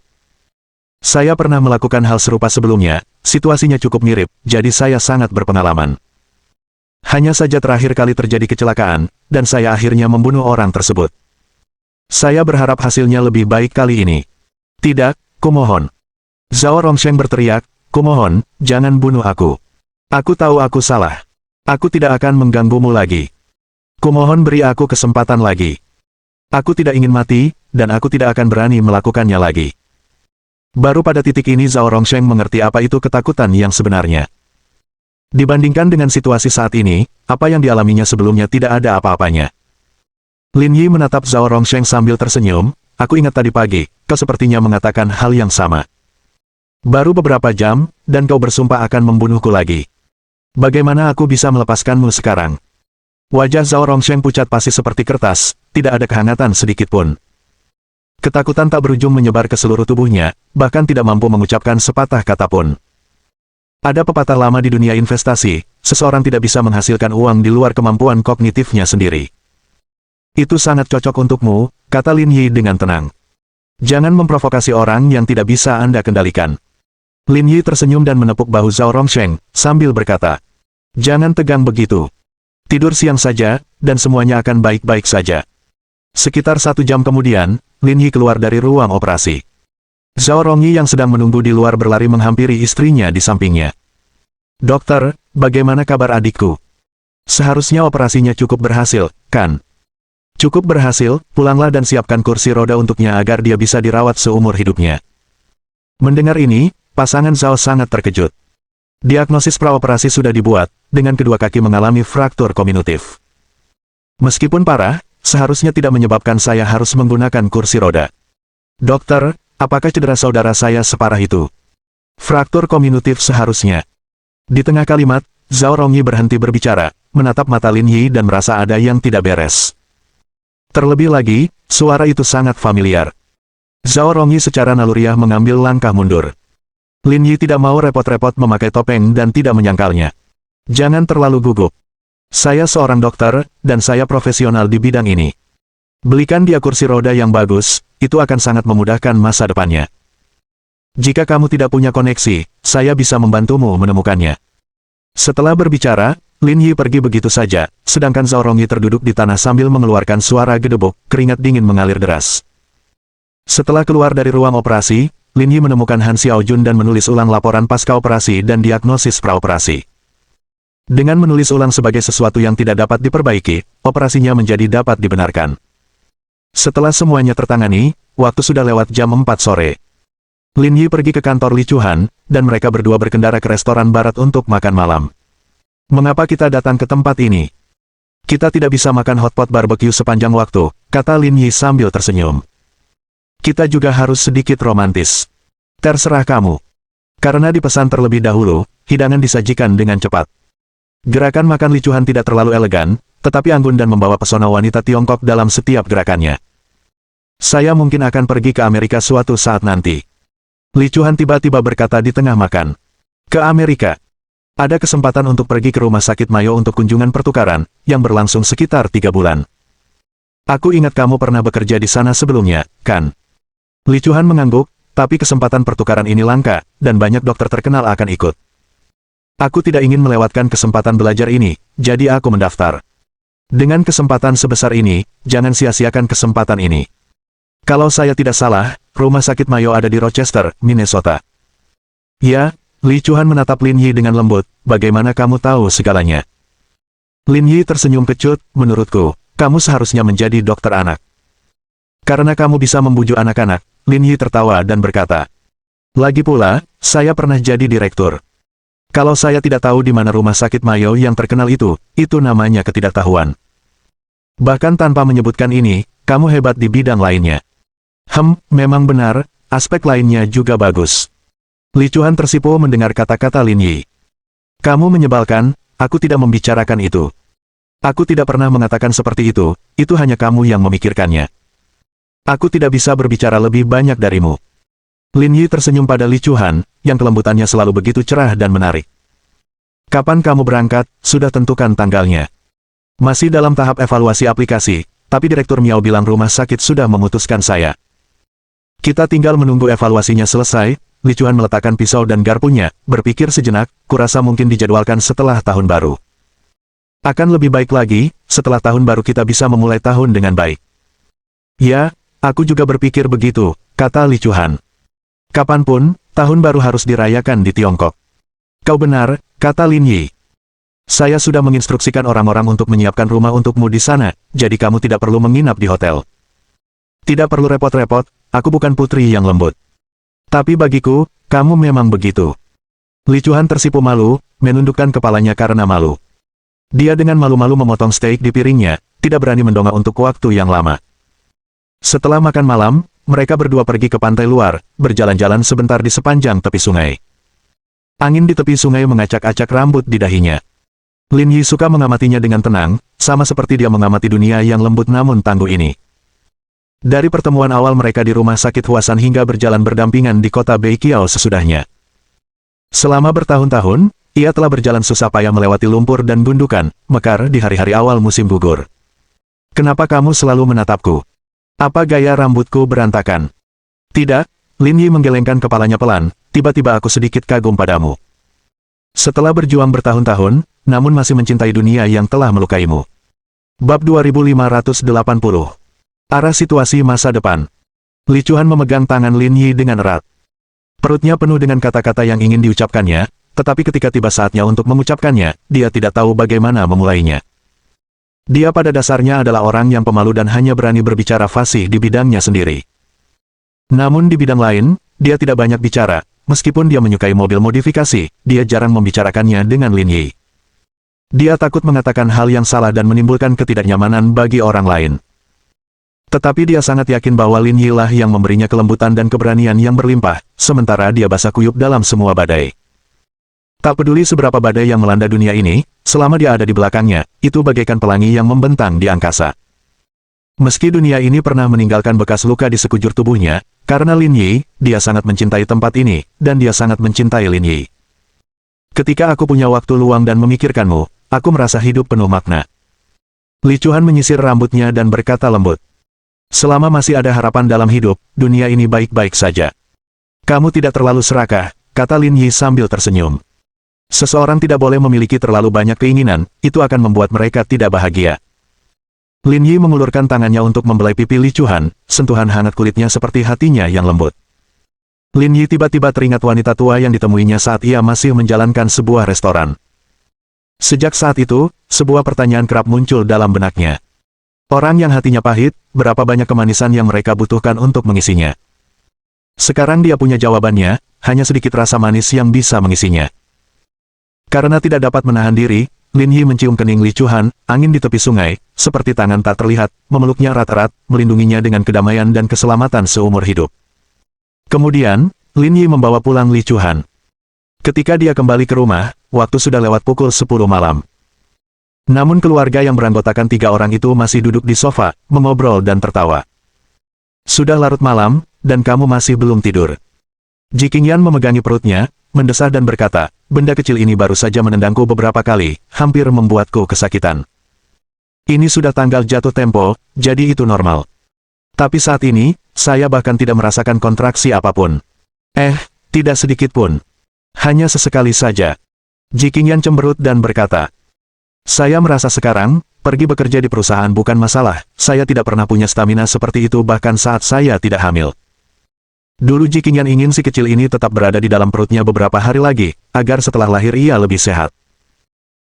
Saya pernah melakukan hal serupa sebelumnya, situasinya cukup mirip, jadi saya sangat berpengalaman. Hanya saja terakhir kali terjadi kecelakaan, dan saya akhirnya membunuh orang tersebut. Saya berharap hasilnya lebih baik kali ini. Tidak, kumohon. Zhao Rongsheng berteriak, kumohon, jangan bunuh aku. Aku tahu aku salah. Aku tidak akan mengganggumu lagi. Kumohon beri aku kesempatan lagi. Aku tidak ingin mati, dan aku tidak akan berani melakukannya lagi. Baru pada titik ini Zhao Rongsheng mengerti apa itu ketakutan yang sebenarnya. Dibandingkan dengan situasi saat ini, apa yang dialaminya sebelumnya tidak ada apa-apanya. Lin Yi menatap Zhao Rongsheng sambil tersenyum, aku ingat tadi pagi, kau sepertinya mengatakan hal yang sama. Baru beberapa jam, dan kau bersumpah akan membunuhku lagi. Bagaimana aku bisa melepaskanmu sekarang? Wajah Zhao Rongsheng pucat pasi seperti kertas, tidak ada kehangatan sedikitpun. Ketakutan tak berujung menyebar ke seluruh tubuhnya, bahkan tidak mampu mengucapkan sepatah kata pun. Ada pepatah lama di dunia investasi, seseorang tidak bisa menghasilkan uang di luar kemampuan kognitifnya sendiri. Itu sangat cocok untukmu, kata Lin Yi dengan tenang. Jangan memprovokasi orang yang tidak bisa Anda kendalikan. Lin Yi tersenyum dan menepuk bahu Zhao Rongsheng, sambil berkata, jangan tegang begitu. Tidur siang saja, dan semuanya akan baik-baik saja. Sekitar 1 jam kemudian, Lin Yi keluar dari ruang operasi. Zhao Rongyi yang sedang menunggu di luar berlari menghampiri istrinya di sampingnya. Dokter, bagaimana kabar adikku? Seharusnya operasinya cukup berhasil, kan? Cukup berhasil, pulanglah dan siapkan kursi roda untuknya agar dia bisa dirawat seumur hidupnya. Mendengar ini, pasangan Zhao sangat terkejut. Diagnosis praoperasi sudah dibuat, dengan kedua kaki mengalami fraktur kominutif. Meskipun parah, seharusnya tidak menyebabkan saya harus menggunakan kursi roda. Dokter, apakah cedera saudara saya separah itu? Fraktur kominutif seharusnya. Di tengah kalimat, Zhao Rongyi berhenti berbicara, menatap mata Lin Yi dan merasa ada yang tidak beres. Terlebih lagi, suara itu sangat familiar. Zhao Rongyi secara naluriah mengambil langkah mundur. Lin Yi tidak mau repot-repot memakai topeng dan tidak menyangkalnya. Jangan terlalu gugup. Saya seorang dokter, dan saya profesional di bidang ini. Belikan dia kursi roda yang bagus, itu akan sangat memudahkan masa depannya. Jika kamu tidak punya koneksi, saya bisa membantumu menemukannya. Setelah berbicara, Lin Yi pergi begitu saja, sedangkan Zhao Rongyi terduduk di tanah sambil mengeluarkan suara gedebuk, keringat dingin mengalir deras. Setelah keluar dari ruang operasi, Lin Yi menemukan Han Xiaojun dan menulis ulang laporan pasca operasi dan diagnosis praoperasi. Dengan menulis ulang sebagai sesuatu yang tidak dapat diperbaiki, operasinya menjadi dapat dibenarkan. Setelah semuanya tertangani, waktu sudah lewat jam 4 sore. Lin Yi pergi ke kantor Li Chuhan, dan mereka berdua berkendara ke restoran barat untuk makan malam. Mengapa kita datang ke tempat ini? Kita tidak bisa makan hotpot barbecue sepanjang waktu, kata Lin Yi sambil tersenyum. Kita juga harus sedikit romantis. Terserah kamu. Karena dipesan terlebih dahulu, hidangan disajikan dengan cepat. Gerakan makan Li Chuhan tidak terlalu elegan, tetapi anggun dan membawa pesona wanita Tiongkok dalam setiap gerakannya. Saya mungkin akan pergi ke Amerika suatu saat nanti. Li Chuhan tiba-tiba berkata di tengah makan. Ke Amerika. Ada kesempatan untuk pergi ke rumah sakit Mayo untuk kunjungan pertukaran, yang berlangsung sekitar 3 bulan. Aku ingat kamu pernah bekerja di sana sebelumnya, kan? Li Chuhan mengangguk, tapi kesempatan pertukaran ini langka, dan banyak dokter terkenal akan ikut. Aku tidak ingin melewatkan kesempatan belajar ini, jadi aku mendaftar. Dengan kesempatan sebesar ini, jangan sia-siakan kesempatan ini. Kalau saya tidak salah, rumah sakit Mayo ada di Rochester, Minnesota. Ya, Li Chuan menatap Lin Yi dengan lembut, bagaimana kamu tahu segalanya? Lin Yi tersenyum kecut, menurutku, kamu seharusnya menjadi dokter anak. Karena kamu bisa membujuk anak-anak, Lin Yi tertawa dan berkata. Lagi pula, saya pernah jadi direktur. Kalau saya tidak tahu di mana rumah sakit Mayo yang terkenal itu namanya ketidaktahuan. Bahkan tanpa menyebutkan ini, kamu hebat di bidang lainnya. Memang benar, aspek lainnya juga bagus. Li Chuan tersipu mendengar kata-kata Lin Yi. Kamu menyebalkan, aku tidak membicarakan itu. Aku tidak pernah mengatakan seperti itu hanya kamu yang memikirkannya. Aku tidak bisa berbicara lebih banyak darimu. Lin Yi tersenyum pada Li Chuan, yang kelembutannya selalu begitu cerah dan menarik. Kapan kamu berangkat, sudah tentukan tanggalnya. Masih dalam tahap evaluasi aplikasi, tapi Direktur Miao bilang rumah sakit sudah memutuskan saya. Kita tinggal menunggu evaluasinya selesai. Li Chuan meletakkan pisau dan garpunya, berpikir sejenak, kurasa mungkin dijadwalkan setelah tahun baru. Akan lebih baik lagi, setelah tahun baru kita bisa memulai tahun dengan baik. Ya, aku juga berpikir begitu, kata Li Chuan. Kapanpun, tahun baru harus dirayakan di Tiongkok. Kau benar, kata Lin Yi. Saya sudah menginstruksikan orang-orang untuk menyiapkan rumah untukmu di sana, jadi kamu tidak perlu menginap di hotel. Tidak perlu repot-repot, aku bukan putri yang lembut. Tapi bagiku, kamu memang begitu. Li Chuan tersipu malu, menundukkan kepalanya karena malu. Dia dengan malu-malu memotong steak di piringnya, tidak berani mendongak untuk waktu yang lama. Setelah makan malam, mereka berdua pergi ke pantai luar, berjalan-jalan sebentar di sepanjang tepi sungai. Angin di tepi sungai mengacak-acak rambut di dahinya. Lin Yi suka mengamatinya dengan tenang, sama seperti dia mengamati dunia yang lembut namun tangguh ini. Dari pertemuan awal mereka di rumah sakit Huasan hingga berjalan berdampingan di kota Beiqiao sesudahnya. Selama bertahun-tahun, ia telah berjalan susah payah melewati lumpur dan gundukan, mekar di hari-hari awal musim gugur. Kenapa kamu selalu menatapku? Apa gaya rambutku berantakan? Tidak, Lin Yi menggelengkan kepalanya pelan, tiba-tiba aku sedikit kagum padamu. Setelah berjuang bertahun-tahun, namun masih mencintai dunia yang telah melukaimu. Bab 2580. Arah situasi masa depan. Li Chuan memegang tangan Lin Yi dengan erat. Perutnya penuh dengan kata-kata yang ingin diucapkannya, tetapi ketika tiba saatnya untuk mengucapkannya, dia tidak tahu bagaimana memulainya. Dia pada dasarnya adalah orang yang pemalu dan hanya berani berbicara fasih di bidangnya sendiri. Namun di bidang lain, dia tidak banyak bicara, meskipun dia menyukai mobil modifikasi, dia jarang membicarakannya dengan Lin Yi. Dia takut mengatakan hal yang salah dan menimbulkan ketidaknyamanan bagi orang lain. Tetapi dia sangat yakin bahwa Lin Yi lah yang memberinya kelembutan dan keberanian yang berlimpah, sementara dia basah kuyup dalam semua badai. Tak peduli seberapa badai yang melanda dunia ini, selama dia ada di belakangnya, itu bagaikan pelangi yang membentang di angkasa. Meski dunia ini pernah meninggalkan bekas luka di sekujur tubuhnya, karena Lin Yi, dia sangat mencintai tempat ini, dan dia sangat mencintai Lin Yi. Ketika aku punya waktu luang dan memikirkanmu, aku merasa hidup penuh makna. Li Chuan menyisir rambutnya dan berkata lembut. Selama masih ada harapan dalam hidup, dunia ini baik-baik saja. Kamu tidak terlalu serakah, kata Lin Yi sambil tersenyum. Seseorang tidak boleh memiliki terlalu banyak keinginan, itu akan membuat mereka tidak bahagia. Lin Yi mengulurkan tangannya untuk membelai pipi Li Chuan, sentuhan hangat kulitnya seperti hatinya yang lembut. Lin Yi tiba-tiba teringat wanita tua yang ditemuinya saat ia masih menjalankan sebuah restoran. Sejak saat itu, sebuah pertanyaan kerap muncul dalam benaknya. Orang yang hatinya pahit, berapa banyak kemanisan yang mereka butuhkan untuk mengisinya? Sekarang dia punya jawabannya, hanya sedikit rasa manis yang bisa mengisinya. Karena tidak dapat menahan diri, Lin Yi mencium kening Li Chuan, angin di tepi sungai, seperti tangan tak terlihat, memeluknya erat-erat, melindunginya dengan kedamaian dan keselamatan seumur hidup. Kemudian, Lin Yi membawa pulang Li Chuan. Ketika dia kembali ke rumah, waktu sudah lewat pukul 10 malam. Namun keluarga yang beranggotakan 3 orang itu masih duduk di sofa, mengobrol dan tertawa. Sudah larut malam, dan kamu masih belum tidur. Ji Qingyan memegangi perutnya, mendesah dan berkata, benda kecil ini baru saja menendangku beberapa kali, hampir membuatku kesakitan. Ini sudah tanggal jatuh tempo, jadi itu normal. Tapi saat ini, saya bahkan tidak merasakan kontraksi apapun. Tidak sedikit pun. Hanya sesekali saja. Ji Qingyan cemberut dan berkata, Saya merasa sekarang, pergi bekerja di perusahaan bukan masalah, saya tidak pernah punya stamina seperti itu bahkan saat saya tidak hamil. Dulu Ji Qingyan ingin si kecil ini tetap berada di dalam perutnya beberapa hari lagi, agar setelah lahir ia lebih sehat.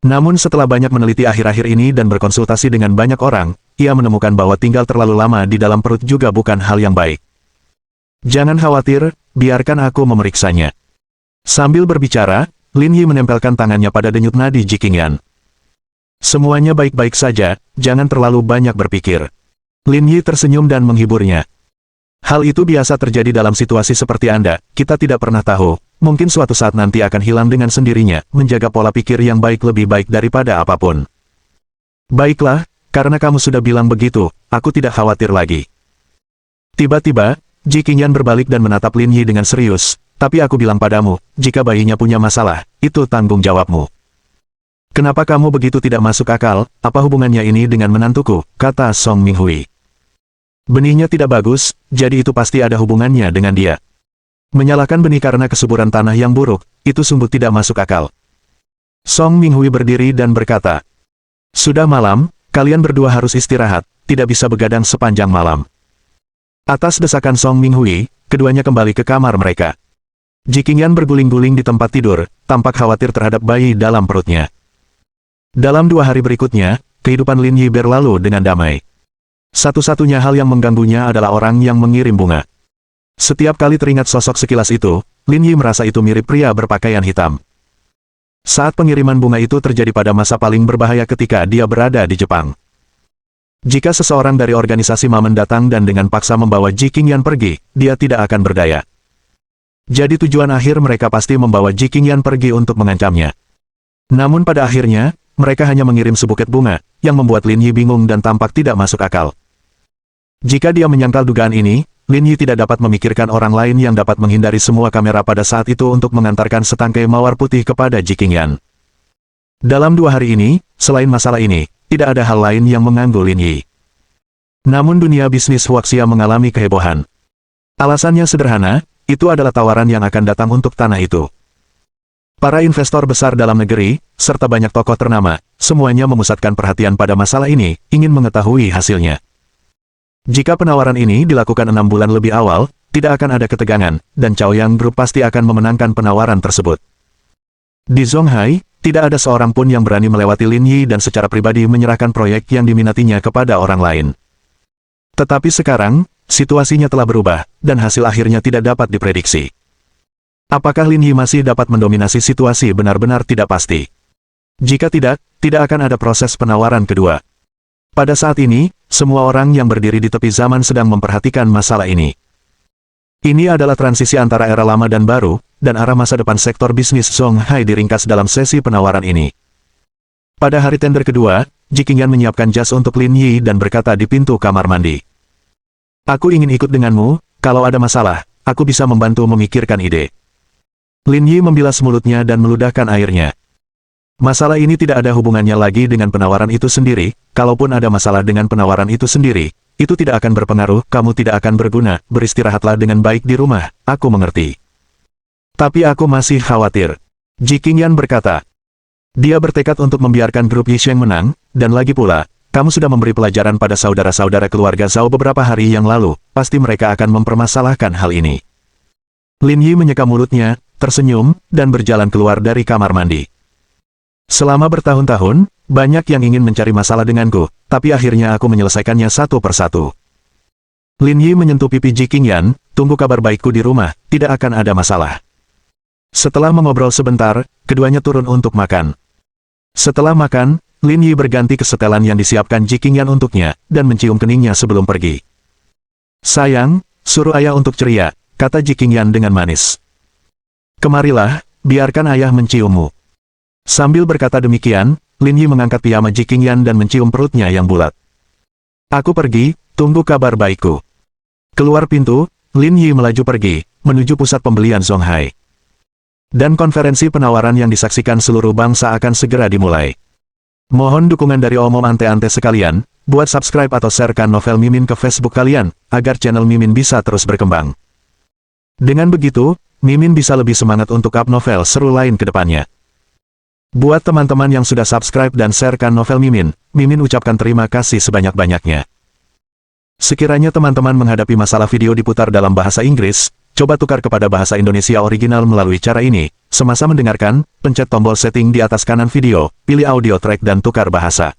Namun setelah banyak meneliti akhir-akhir ini dan berkonsultasi dengan banyak orang, ia menemukan bahwa tinggal terlalu lama di dalam perut juga bukan hal yang baik. Jangan khawatir, biarkan aku memeriksanya. Sambil berbicara, Lin Yi menempelkan tangannya pada denyut nadi Ji Qingyan. Semuanya baik-baik saja, jangan terlalu banyak berpikir. Lin Yi tersenyum dan menghiburnya. Hal itu biasa terjadi dalam situasi seperti Anda, kita tidak pernah tahu, mungkin suatu saat nanti akan hilang dengan sendirinya, menjaga pola pikir yang baik lebih baik daripada apapun. Baiklah, karena kamu sudah bilang begitu, aku tidak khawatir lagi. Tiba-tiba, Ji Qingyan berbalik dan menatap Lin Yi dengan serius, tapi aku bilang padamu, jika bayinya punya masalah, itu tanggung jawabmu. Kenapa kamu begitu tidak masuk akal, apa hubungannya ini dengan menantuku, kata Song Minghui. Benihnya tidak bagus, jadi itu pasti ada hubungannya dengan dia. Menyalahkan benih karena kesuburan tanah yang buruk, itu sungguh tidak masuk akal. Song Minghui berdiri dan berkata, sudah malam, kalian berdua harus istirahat, tidak bisa begadang sepanjang malam. Atas desakan Song Minghui, keduanya kembali ke kamar mereka. Ji Qingyan berguling-guling di tempat tidur, tampak khawatir terhadap bayi dalam perutnya. Dalam 2 hari berikutnya, kehidupan Lin Yi berlalu dengan damai. Satu-satunya hal yang mengganggunya adalah orang yang mengirim bunga. Setiap kali teringat sosok sekilas itu, Lin Yi merasa itu mirip pria berpakaian hitam. Saat pengiriman bunga itu terjadi pada masa paling berbahaya ketika dia berada di Jepang. Jika seseorang dari organisasi Ma mendatang dan dengan paksa membawa Ji Qingyan pergi, dia tidak akan berdaya. Jadi tujuan akhir mereka pasti membawa Ji Qingyan pergi untuk mengancamnya. Namun pada akhirnya, mereka hanya mengirim sebuket bunga, yang membuat Lin Yi bingung dan tampak tidak masuk akal. Jika dia menyangkal dugaan ini, Lin Yi tidak dapat memikirkan orang lain yang dapat menghindari semua kamera pada saat itu untuk mengantarkan setangkai mawar putih kepada Ji Qingyan. Dalam 2 hari ini, selain masalah ini, tidak ada hal lain yang mengganggu Lin Yi. Namun dunia bisnis Huaxia mengalami kehebohan. Alasannya sederhana, itu adalah tawaran yang akan datang untuk tanah itu. Para investor besar dalam negeri, serta banyak tokoh ternama, semuanya memusatkan perhatian pada masalah ini, ingin mengetahui hasilnya. Jika penawaran ini dilakukan 6 bulan lebih awal, tidak akan ada ketegangan, dan Chaoyang Group pasti akan memenangkan penawaran tersebut. Di Zonghai, tidak ada seorang pun yang berani melewati Lin Yi dan secara pribadi menyerahkan proyek yang diminatinya kepada orang lain. Tetapi sekarang, situasinya telah berubah, dan hasil akhirnya tidak dapat diprediksi. Apakah Lin Yi masih dapat mendominasi situasi benar-benar tidak pasti. Jika tidak, tidak akan ada proses penawaran kedua. Pada saat ini, semua orang yang berdiri di tepi zaman sedang memperhatikan masalah ini. Ini adalah transisi antara era lama dan baru, dan arah masa depan sektor bisnis Zonghai diringkas dalam sesi penawaran ini. Pada hari tender kedua, Ji Qingyan menyiapkan jas untuk Lin Yi dan berkata di pintu kamar mandi. Aku ingin ikut denganmu, kalau ada masalah, aku bisa membantu memikirkan ide. Lin Yi membilas mulutnya dan meludahkan airnya. Masalah ini tidak ada hubungannya lagi dengan penawaran itu sendiri, kalaupun ada masalah dengan penawaran itu sendiri, itu tidak akan berpengaruh, kamu tidak akan berguna, beristirahatlah dengan baik di rumah, aku mengerti. Tapi aku masih khawatir. Ji Qingyan berkata. Dia bertekad untuk membiarkan grup Yisheng menang, dan lagi pula, kamu sudah memberi pelajaran pada saudara-saudara keluarga Zhao beberapa hari yang lalu, pasti mereka akan mempermasalahkan hal ini. Lin Yi menyeka mulutnya, tersenyum, dan berjalan keluar dari kamar mandi. Selama bertahun-tahun, banyak yang ingin mencari masalah denganku, tapi akhirnya aku menyelesaikannya satu persatu. Lin Yi menyentuh pipi Ji Qingyan, tunggu kabar baikku di rumah, tidak akan ada masalah. Setelah mengobrol sebentar, keduanya turun untuk makan. Setelah makan, Lin Yi berganti ke setelan yang disiapkan Ji Qingyan untuknya, dan mencium keningnya sebelum pergi. Sayang, suruh ayah untuk ceria, kata Ji Qingyan dengan manis. Kemarilah, biarkan ayah menciummu. Sambil berkata demikian, Lin Yi mengangkat piyama Ji Qingyan dan mencium perutnya yang bulat. Aku pergi, tunggu kabar baikku. Keluar pintu, Lin Yi melaju pergi, menuju pusat pembelian Zonghai. Dan konferensi penawaran yang disaksikan seluruh bangsa akan segera dimulai. Mohon dukungan dari omom ante-ante sekalian, buat subscribe atau sharekan novel Mimin ke Facebook kalian, agar channel Mimin bisa terus berkembang. Dengan begitu, Mimin bisa lebih semangat untuk up novel seru lain ke depannya. Buat teman-teman yang sudah subscribe dan sharekan novel Mimin, Mimin ucapkan terima kasih sebanyak-banyaknya. Sekiranya teman-teman menghadapi masalah video diputar dalam bahasa Inggris, coba tukar kepada bahasa Indonesia original melalui cara ini. Semasa mendengarkan, pencet tombol setting di atas kanan video, pilih audio track dan tukar bahasa.